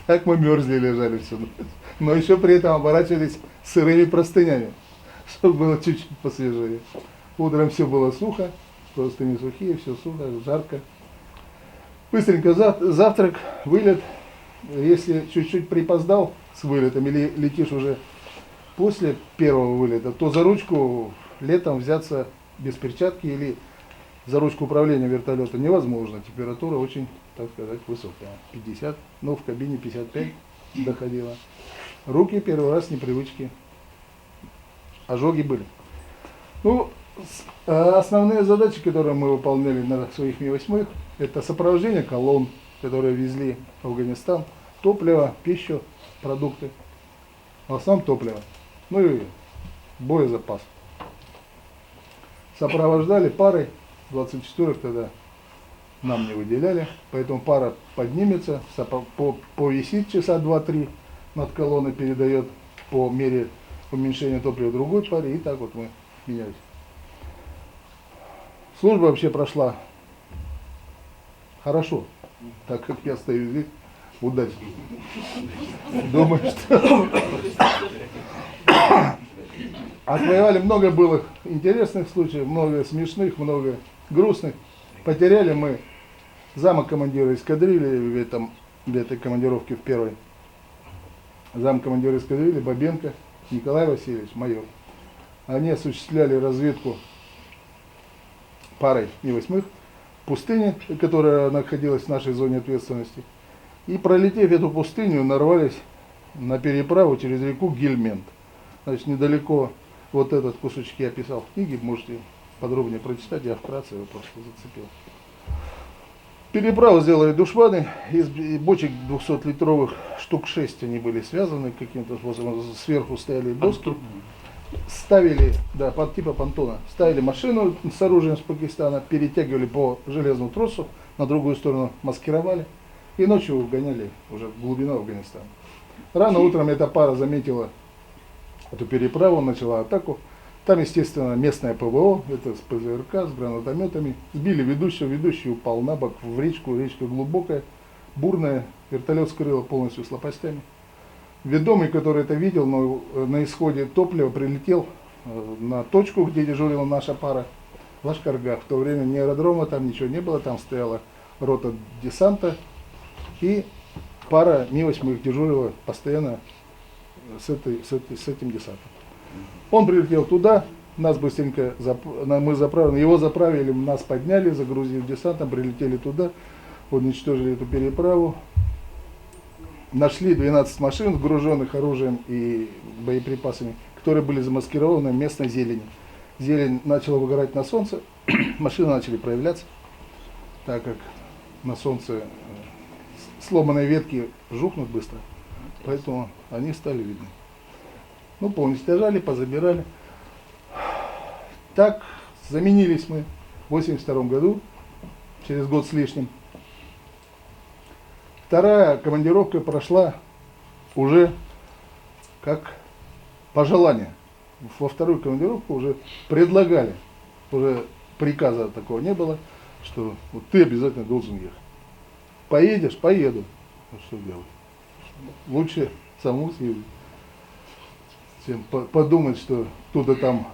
Так мы мерзли, лежали всю ночь. Но еще при этом оборачивались сырыми простынями, чтобы было чуть-чуть посвежее. Утром все было сухо, простыни сухие, все сухо, жарко. Быстренько завтрак, вылет. Если чуть-чуть припоздал с вылетом или летишь уже после первого вылета, то за ручку летом взяться без перчатки или за ручку управления вертолета невозможно. Температура очень, так сказать, высокая. 50, но в кабине 55 доходила. Руки первый раз непривычки. Ожоги были. Ну, основные задачи, которые мы выполняли на своих Ми-8, это сопровождение колонн, которые везли в Афганистан, топливо, пищу, продукты. В основном топливо. Ну и боезапас. Сопровождали парой, 24-х тогда нам не выделяли, поэтому пара поднимется, повисит часа 2-3 над колонной, передает по мере уменьшения топлива другой паре, и так вот мы менялись. Служба вообще прошла хорошо, так как я стою здесь, удачно. Думаю, что отвоевали, много было интересных случаев, много смешных, много грустных. Потеряли мы зама командира эскадрильи в этой командировке в первой. Зам командира эскадрильи Бабенко Николай Васильевич, майор. Они осуществляли разведку парой Ми-8 в пустыне, которая находилась в нашей зоне ответственности. И пролетев эту пустыню, нарвались на переправу через реку Гельмент. Значит, недалеко вот этот кусочек я описал в книге, можете подробнее прочитать, я вкратце его просто зацепил. Переправу сделали душманы, из бочек 200-литровых штук 6 они были связаны каким-то способом, сверху стояли доски, ставили, да, под типа понтона, ставили машину с оружием с Пакистана, перетягивали по железному тросу, на другую сторону маскировали и ночью угоняли уже в глубину Афганистана. Рано утром эта пара заметила эту переправу, начала атаку. Там, естественно, местное ПВО, это с ПЗРК, с гранатометами. Сбили ведущего, ведущий упал на бок в речку, речка глубокая, бурная, вертолет скрыло полностью с лопастями. Ведомый, который это видел, на исходе топлива прилетел на точку, где дежурила наша пара, в Лашкаргах. В то время ни аэродрома, там ничего не было, там стояла рота десанта, и пара Ми-8 дежурила постоянно с этим десантом. Он прилетел туда, нас быстренько, мы заправили, его заправили, нас подняли, загрузили десантом, прилетели туда, уничтожили эту переправу. Нашли 12 машин, груженных оружием и боеприпасами, которые были замаскированы местной зеленью. Зелень начала выгорать на солнце, машины начали проявляться, так как на солнце сломанные ветки жухнут быстро, поэтому они стали видны. Ну, поуничтожали, позабирали. Так заменились мы в 1982 году, через год с лишним. Вторая командировка прошла уже как пожелание. Во вторую командировку уже предлагали, уже приказа такого не было, что вот ты обязательно должен ехать. Поедешь? Поеду. А что делать? Лучше саму съездить, чем подумать, что кто-то там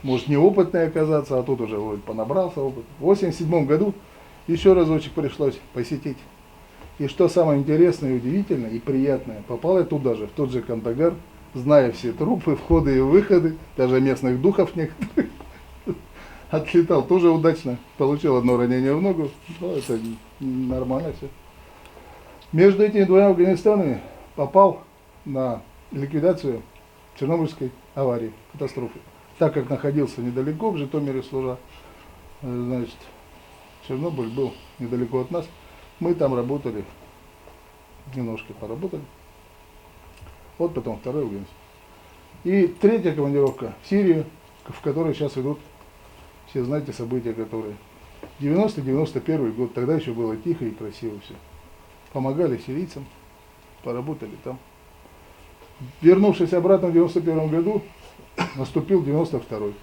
может неопытный оказаться, а тут уже вроде понабрался опыт. В 1987 году еще разочек пришлось посетить. И что самое интересное, удивительное и приятное, попал я туда же, в тот же Кандагар, зная все трупы, входы и выходы, даже местных духов некоторых. Отлетал тоже удачно, получил одно ранение в ногу, но это нормально все. Между этими двумя Афганистанами попал на ликвидацию Чернобыльской аварии, катастрофы. Так как находился недалеко, в Житомире служа, значит, Чернобыль был недалеко от нас, мы там работали, немножко поработали. Вот потом второй Афганистан. И третья командировка в Сирию, в которой сейчас идут, все знаете, события, которые 90-91 год, тогда еще было тихо и красиво все. Помогали сирийцам, поработали там. Вернувшись обратно в 91 году, наступил 92-й.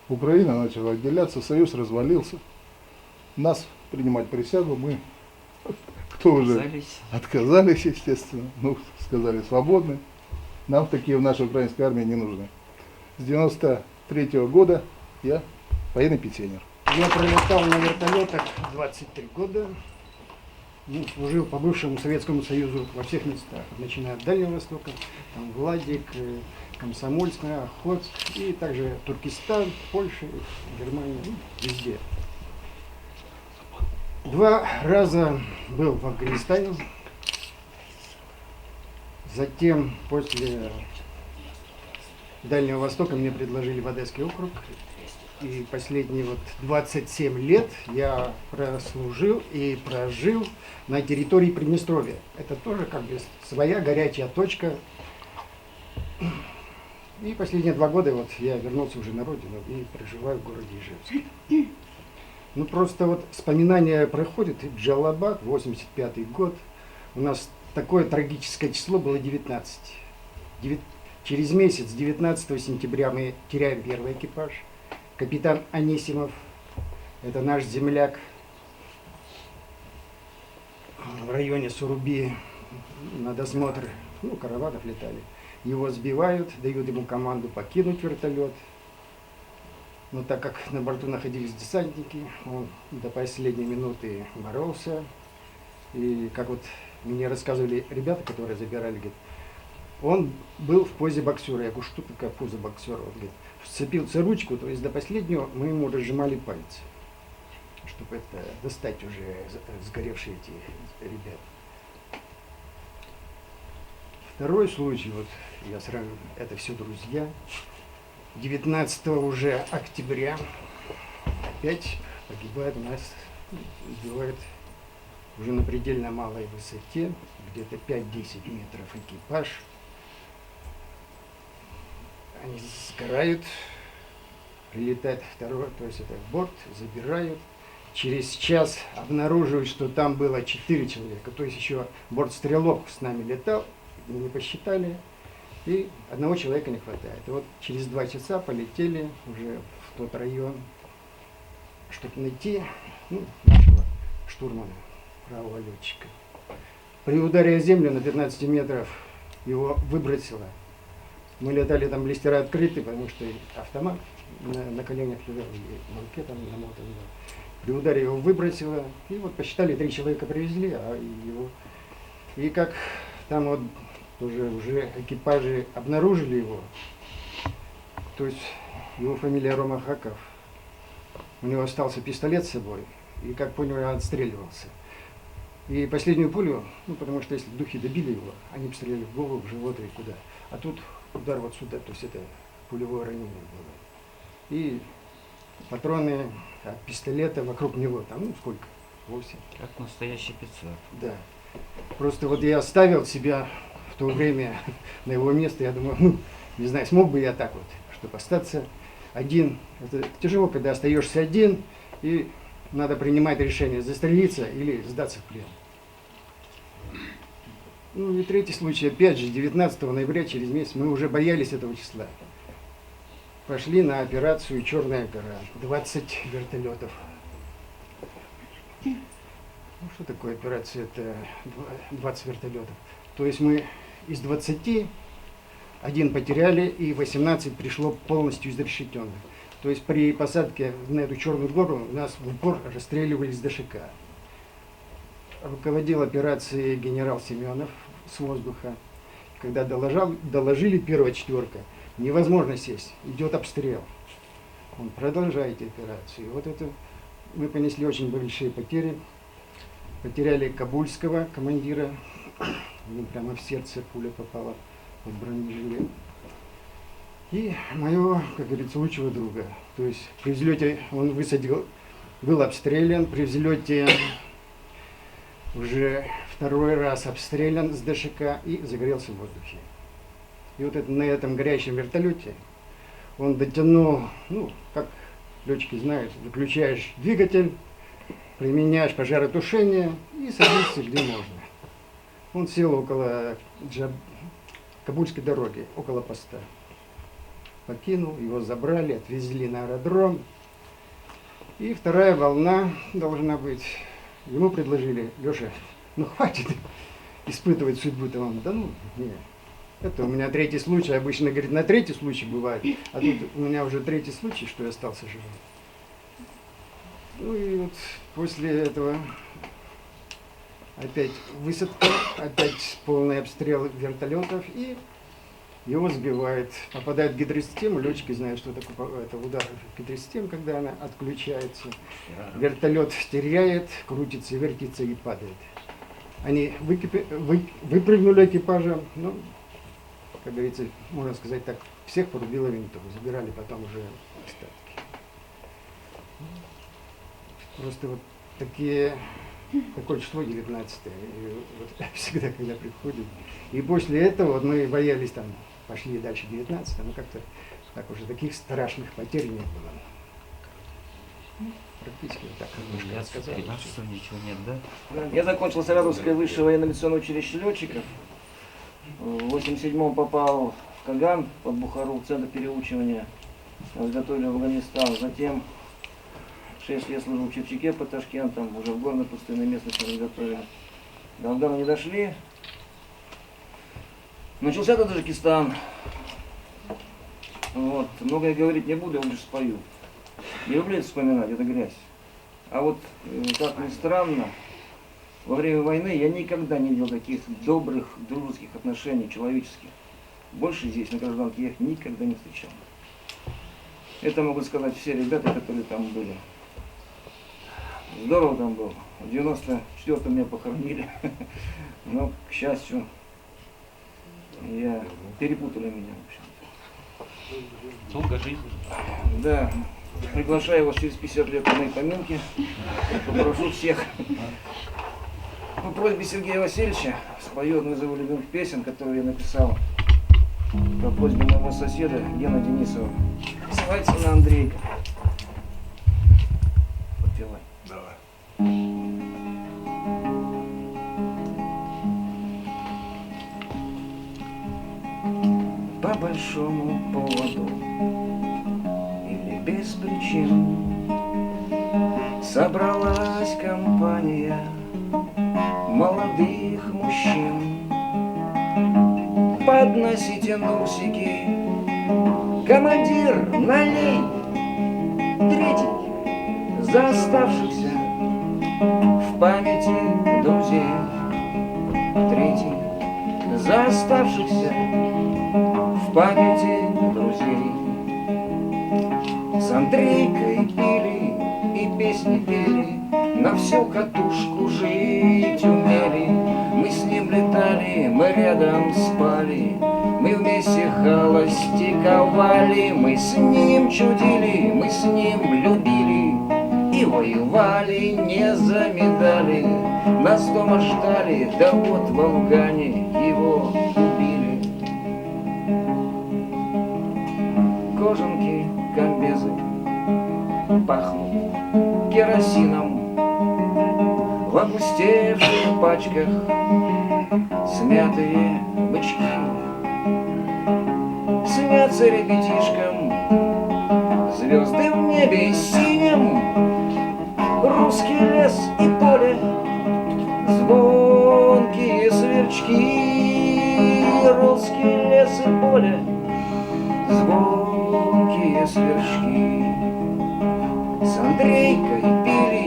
Украина начала отделяться, Союз развалился. Нас принимать присягу, мы, кто уже отказались, естественно, ну, сказали, свободны. Нам такие в нашей украинской армии не нужны. С 93 года я военный пенсионер. Я пролетал на вертолетах 23 года. Ну, служил по бывшему Советскому Союзу во всех местах, начиная от Дальнего Востока, там Владик, Комсомольск, Охотск, и также Туркестан, Польша, Германия, ну, везде. 2 раза был в Афганистане, затем после Дальнего Востока мне предложили в Одесский округ. И последние 27 лет я прослужил и прожил на территории Приднестровья. Это тоже как бы своя горячая точка. И последние 2 года я вернулся уже на родину и проживаю в городе Ижевск. Ну просто вспоминания проходят. Джалабад, 85-й год. У нас такое трагическое число было 19. Через месяц, 19 сентября, мы теряем первый экипаж. Капитан Анисимов, это наш земляк в районе Суруби, на досмотр, караванов летали. Его сбивают, дают ему команду покинуть вертолет. Но так как на борту находились десантники, он до последней минуты боролся. И как мне рассказывали ребята, которые забирали, говорит, он был в позе боксера. Я говорю, что такое поза боксера? Он говорит, вцепился ручку, то есть до последнего мы ему разжимали пальцы, чтобы достать уже сгоревшие эти ребят. Второй случай, я сразу, это все друзья. 19 уже октября опять погибает у нас, сбивает уже на предельно малой высоте, где-то 5-10 метров экипаж. они сгорают, прилетает второй, то есть это борт, забирают. Через час обнаруживают, что там было 4 человека, то есть еще бортстрелок с нами летал, мы не посчитали, и одного человека не хватает. И вот через 2 часа полетели уже в тот район, чтобы найти нашего штурмана, правого летчика. При ударе о землю на 15 метров его выбросило. Мы летали, там блистера открыты, потому что автомат на коленях лежал, и манке там намотан был. При ударе его выбросило, и вот посчитали, 3 человека привезли, а его... И как там вот уже экипажи обнаружили его, то есть его фамилия Рома Хаков, у него остался пистолет с собой, и как понял, он отстреливался. И последнюю пулю, потому что если духи добили его, они обстреляли в голову, в живот и куда. А тут удар вот сюда, то есть это пулевое ранение было. И патроны от пистолета вокруг него, там, сколько? 8. Как настоящий пиццер. Да. Просто вот я оставил себя в то время на его место, я думаю, не знаю, смог бы я так вот, чтобы остаться один. Это тяжело, когда остаешься один, и надо принимать решение, застрелиться или сдаться в плен. И третий случай, опять же, 19 ноября, через месяц, мы уже боялись этого числа. Пошли на операцию «Черная гора», 20 вертолетов. Что такое операция? Это 20 вертолетов. То есть мы из 20 один потеряли, и 18 пришло полностью изрешеченных. То есть при посадке на эту Черную гору нас в упор расстреливали с ДШК. Руководил операцией генерал Семенов с воздуха. Когда доложили первая четверка, невозможно сесть, идет обстрел. Он продолжает операцию. И вот это мы понесли очень большие потери. Потеряли Кабульского командира, ему прямо в сердце пуля попала под бронежилет. И моего, как говорится, лучшего друга. То есть при взлете он высадил, был обстрелян, при взлете уже второй раз обстрелян с ДШК и загорелся в воздухе. И вот это, на этом горящем вертолете он дотянул, как летчики знают, выключаешь двигатель, применяешь пожаротушение и садишься где можно. Он сел около Кабульской дороги, около поста. Покинул, его забрали, отвезли на аэродром. И вторая волна должна быть. Ему предложили: Леша, хватит испытывать судьбу-то вам. Да нет. Это у меня третий случай. Обычно, говорит, на третий случай бывает. А тут у меня уже третий случай, что я остался живым. И вот после этого опять высадка, опять полный обстрел вертолетов, и его сбивает. Попадает в гидросистему, летчики знают, что такое это удар в гидросистему, когда она отключается. Вертолет теряет, крутится, вертится и падает. Они выпрыгнули экипажем, как говорится, можно сказать так, всех порубило винтом, забирали потом уже остатки. Просто вот такое число 19-е, вот всегда, когда приходит. И после этого вот мы боялись там, пошли дальше 19-е, но как-то так уже таких страшных потерь не было. Практически вот так, как мы сказали. Ничего нет, да? Я закончил Саратовское высшее военно-авиационное училище летчиков. В 87-м попал в Каган под Бухару, в центр переучивания. Нас готовили в Афганистан. Затем 6 лет служил в Чепчике под Ташкентом, уже в горной пустынной местности нас готовили. До Афгана не дошли. Начался Таджикистан. Вот. Многое говорить не буду, я лучше спою. Не люблю это вспоминать, это грязь. А вот, как ни странно, во время войны я никогда не видел таких добрых, дружеских отношений, человеческих. Больше здесь, на гражданке, я их никогда не встречал. Это могут сказать все ребята, которые там были. Здорово там было. В 94-м меня похоронили. Но, к счастью, перепутали меня, в общем-то. Долго жизнь. Да. Приглашаю вас через 50 лет на мои поминки. Попрошу всех. По просьбе Сергея Васильевича спою одну из его любимых песен, которую я написал по просьбе моего соседа Гена Денисова. Называется она Андрейка. Подпевай. По большому поводу или без причин собралась компания молодых мужчин. Подносите носики, командир, налей. Третий за оставшихся в памяти друзей. Третий за оставшихся в памяти друзей. С Андрейкой пили и песни пели, на всю катушку жить умели. Мы с ним летали, мы рядом спали, мы вместе холостяковали. Мы с ним чудили, мы с ним любили и воевали не за медали. Нас дома ждали, да вот в Афгане его убили. Кожанки, комбезы пахнут керосином, в опустевших пачках смятые бычки. Снятся ребятишкам звезды в небе синем, русский лес и поле, звонкие сверчки. Русский лес и поле, звонкие сверчки. С Андрейкой пили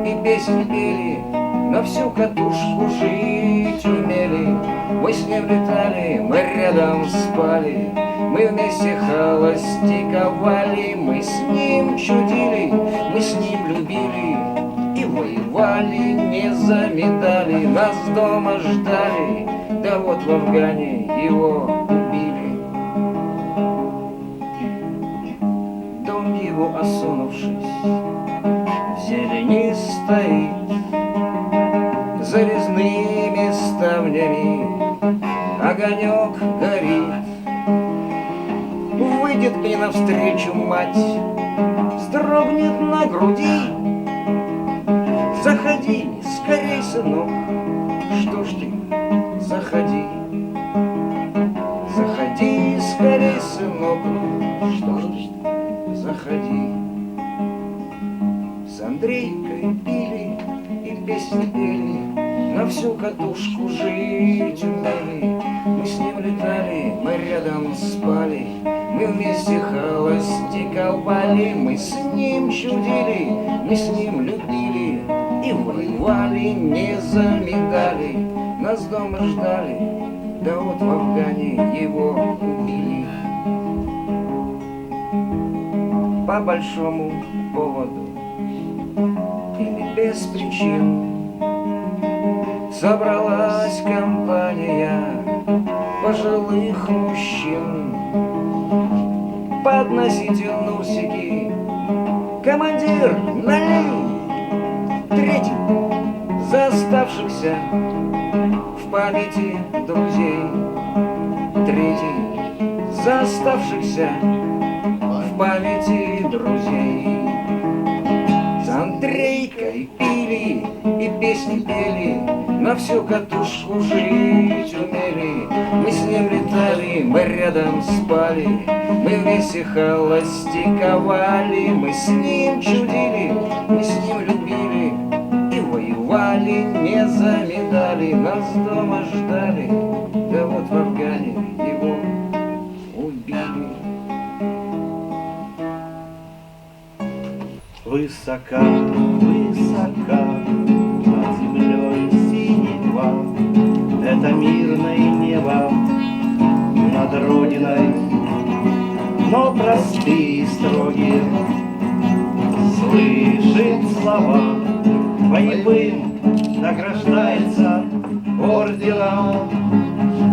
и песни пели, на всю катушку жить умели. Мы с ним летали, мы рядом спали, мы вместе холостяковали. Мы с ним чудили, мы с ним любили и воевали не за медали. Нас дома ждали, да вот в Афгане его убили. Дом его, осунувшись, в зелени стоит, за резными ставнями огонек горит. Выйдет мне навстречу мать, вздрогнет на груди. Заходи, скорей, сынок, что ж ты, заходи. Заходи, скорей, сынок, что ж ты, заходи. С Андрейкой пили и песни пели, на всю катушку жить умели. Мы с ним летали, мы рядом спали, мы вместе холостяковали. Мы с ним чудили, мы с ним любили и воевали не за медали. Нас дома ждали, да вот в Афгане его убили. По большому поводу или без причин собралась компания пожилых мужчин. Подносите носики, командир, налей. Третий за оставшихся в памяти друзей. Третий за оставшихся в памяти друзей. С Андрейкой пили и песни пели, на всю катушку жить умели. Мы с ним летали, мы рядом спали, мы вместе холостяковали. Мы с ним чудили, мы с ним любили и воевали не за медали. Нас дома ждали, да вот в Афгане его убили. Высока, высока над землей синева, это мирное небо над Родиной. Но простые, строгие, слышит слова, боевым награждается орденом.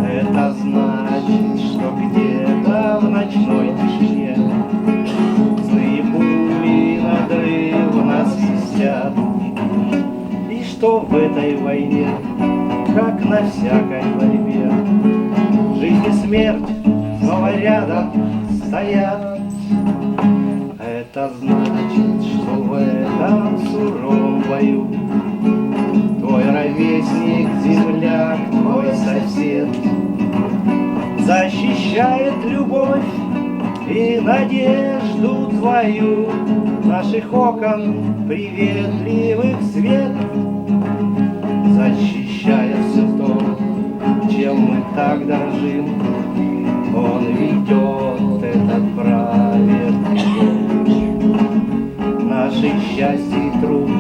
Это значит, что где-то в ночной тишине злые пули надрывно свистят, и что в этой войне, как на всякой борьбе, жизнь и смерть снова рядом стоят. Это значит, что в этом суровом бою твой ровесник, земляк, твой сосед защищает любовь и надежду твою, наших окон приветливых свет, защищая все то, чем мы так дорожим. Он ведет этот праведный бой, наше счастье и труд,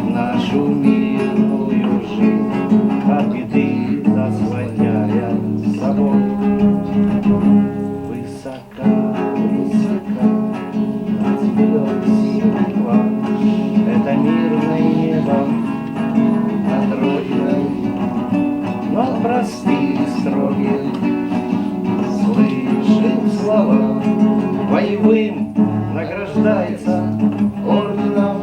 нашу мирную жизнь от беды заслоняя собой. Высока, высока, над звезд синева, это мирное небо над Родиной, но простые, строгие, слышим слова, воевым награждается орденом.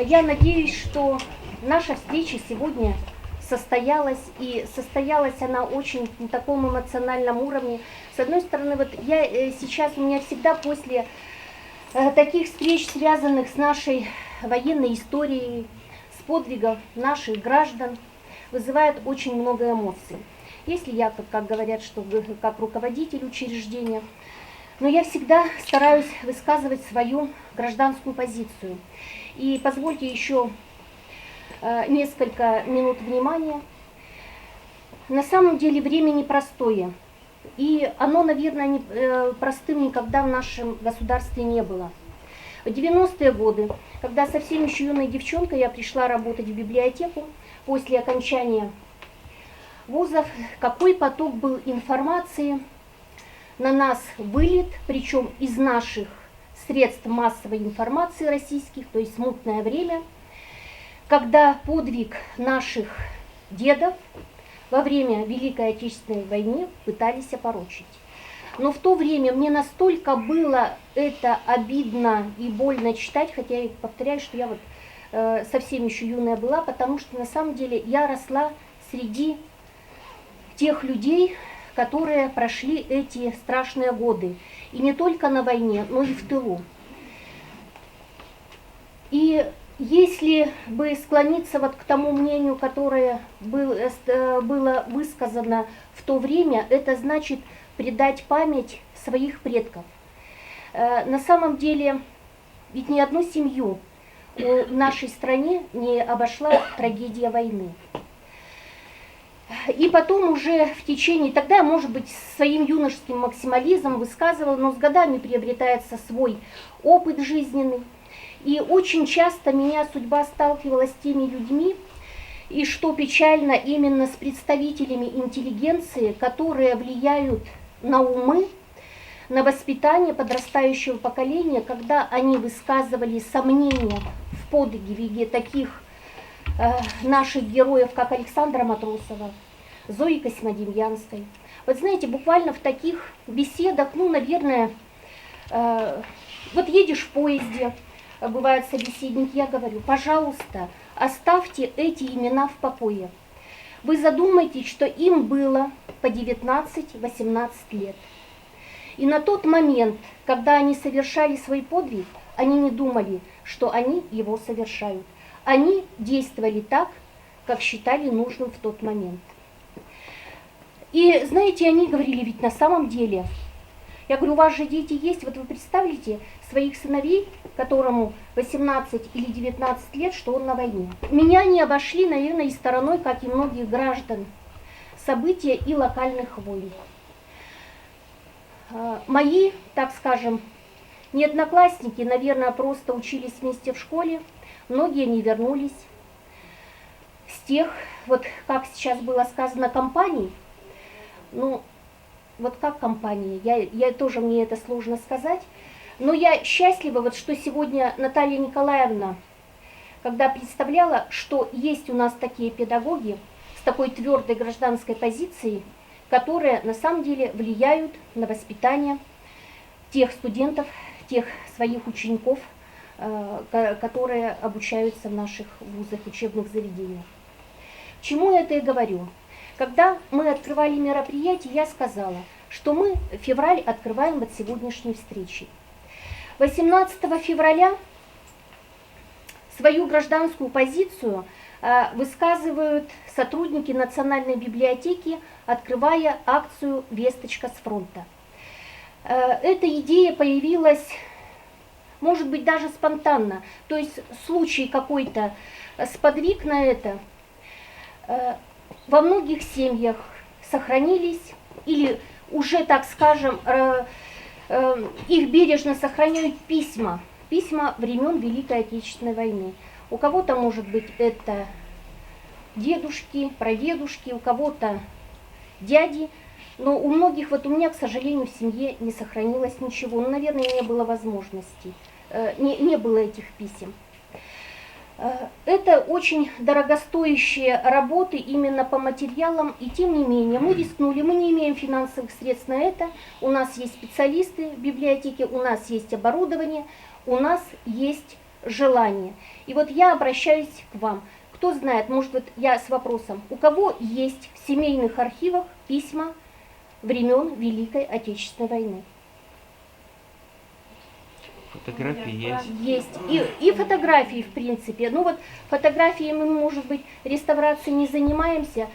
Я надеюсь, что наша встреча сегодня состоялась, и состоялась она очень на таком эмоциональном уровне. С одной стороны, вот я сейчас, у меня всегда после таких встреч, связанных с нашей военной историей, с подвигов наших граждан, вызывает очень много эмоций. Если я, как говорят, что как руководитель учреждения, но я всегда стараюсь высказывать свою гражданскую позицию. И позвольте еще несколько минут внимания. На самом деле время непростое. И оно, наверное, простым никогда в нашем государстве не было. В 90-е годы, когда совсем еще юной девчонкой я пришла работать в библиотеку, после окончания вузов, какой поток был информации на нас вылет, причем из наших средств массовой информации российских, то есть смутное время, когда подвиг наших дедов во время Великой Отечественной войны пытались опорочить. Но в то время мне настолько было это обидно и больно читать, хотя я повторяю, что я вот совсем еще юная была, потому что на самом деле я росла среди тех людей, которые прошли эти страшные годы. И не только на войне, но и в тылу. И если бы склониться вот к тому мнению, которое было высказано в то время, это значит предать память своих предков. На самом деле, ведь ни одну семью в нашей стране не обошла трагедия войны. И потом уже в течение, тогда, может быть, своим юношеским максимализмом высказывал, но с годами приобретается свой опыт жизненный. И очень часто меня судьба сталкивала с теми людьми, и что печально, именно с представителями интеллигенции, которые влияют на умы, на воспитание подрастающего поколения, когда они высказывали сомнения в подвиге таких наших героев, как Александра Матросова, Зои Космодемьянской. Вот знаете, буквально в таких беседах, ну, наверное, вот едешь в поезде, бывают собеседники, я говорю, пожалуйста, оставьте эти имена в покое. Вы задумайтесь, что им было по 19-18 лет. И на тот момент, когда они совершали свой подвиг, они не думали, что они его совершают. Они действовали так, как считали нужным в тот момент. И знаете, они говорили, ведь на самом деле, я говорю, у вас же дети есть, вот вы представляете своих сыновей, которому 18 или 19 лет, что он на войне. Меня не обошли, наверное, и стороной, как и многих граждан, события и локальных войн. Мои, так скажем, не одноклассники, наверное, просто учились вместе в школе, многие не вернулись с тех, вот как сейчас было сказано, компаний. Ну, вот как компании, я тоже, мне это сложно сказать, но я счастлива, вот что сегодня Наталья Николаевна, когда представляла, что есть у нас такие педагоги с такой твердой гражданской позицией, которые на самом деле влияют на воспитание тех студентов, тех своих учеников, которые обучаются в наших вузах, учебных заведениях. Чему я это и говорю? Когда мы открывали мероприятие, я сказала, что мы февраль открываем вот сегодняшней встречей. 18 февраля свою гражданскую позицию высказывают сотрудники Национальной библиотеки, открывая акцию «Весточка с фронта». Эта идея появилась, может быть, даже спонтанно, то есть случай какой-то сподвиг на это. Во многих семьях сохранились или уже, так скажем, их бережно сохраняют письма времен Великой Отечественной войны. У кого-то, может быть, это дедушки, прадедушки, у кого-то дяди, но у многих, вот у меня, к сожалению, в семье не сохранилось ничего. Ну, наверное, не было возможности, не было этих писем. Это очень дорогостоящие работы именно по материалам, и тем не менее мы рискнули, мы не имеем финансовых средств на это, у нас есть специалисты в библиотеке, у нас есть оборудование, у нас есть желание. И вот я обращаюсь к вам, кто знает, может вот я с вопросом, у кого есть в семейных архивах письма времен Великой Отечественной войны? Фотографии есть. Есть. И фотографии, в принципе. Ну вот фотографии мы, может быть, реставрацией не занимаемся,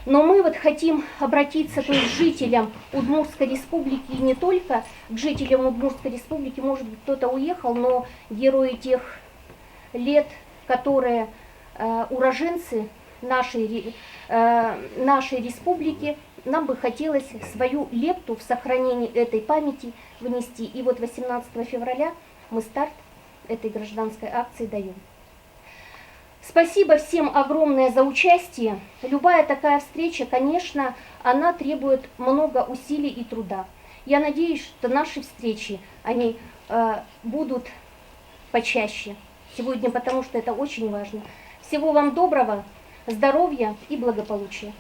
но мы вот хотим обратиться, то есть, к жителям Удмуртской республики, и не только к жителям Удмуртской республики, может быть, кто-то уехал, но герои тех лет, которые уроженцы нашей республики, нам бы хотелось свою лепту в сохранении этой памяти внести. И вот 18 февраля мы старт этой гражданской акции даем. Спасибо всем огромное за участие. Любая такая встреча, конечно, она требует много усилий и труда. Я надеюсь, что наши встречи, они будут почаще сегодня, потому что это очень важно. Всего вам доброго, здоровья и благополучия.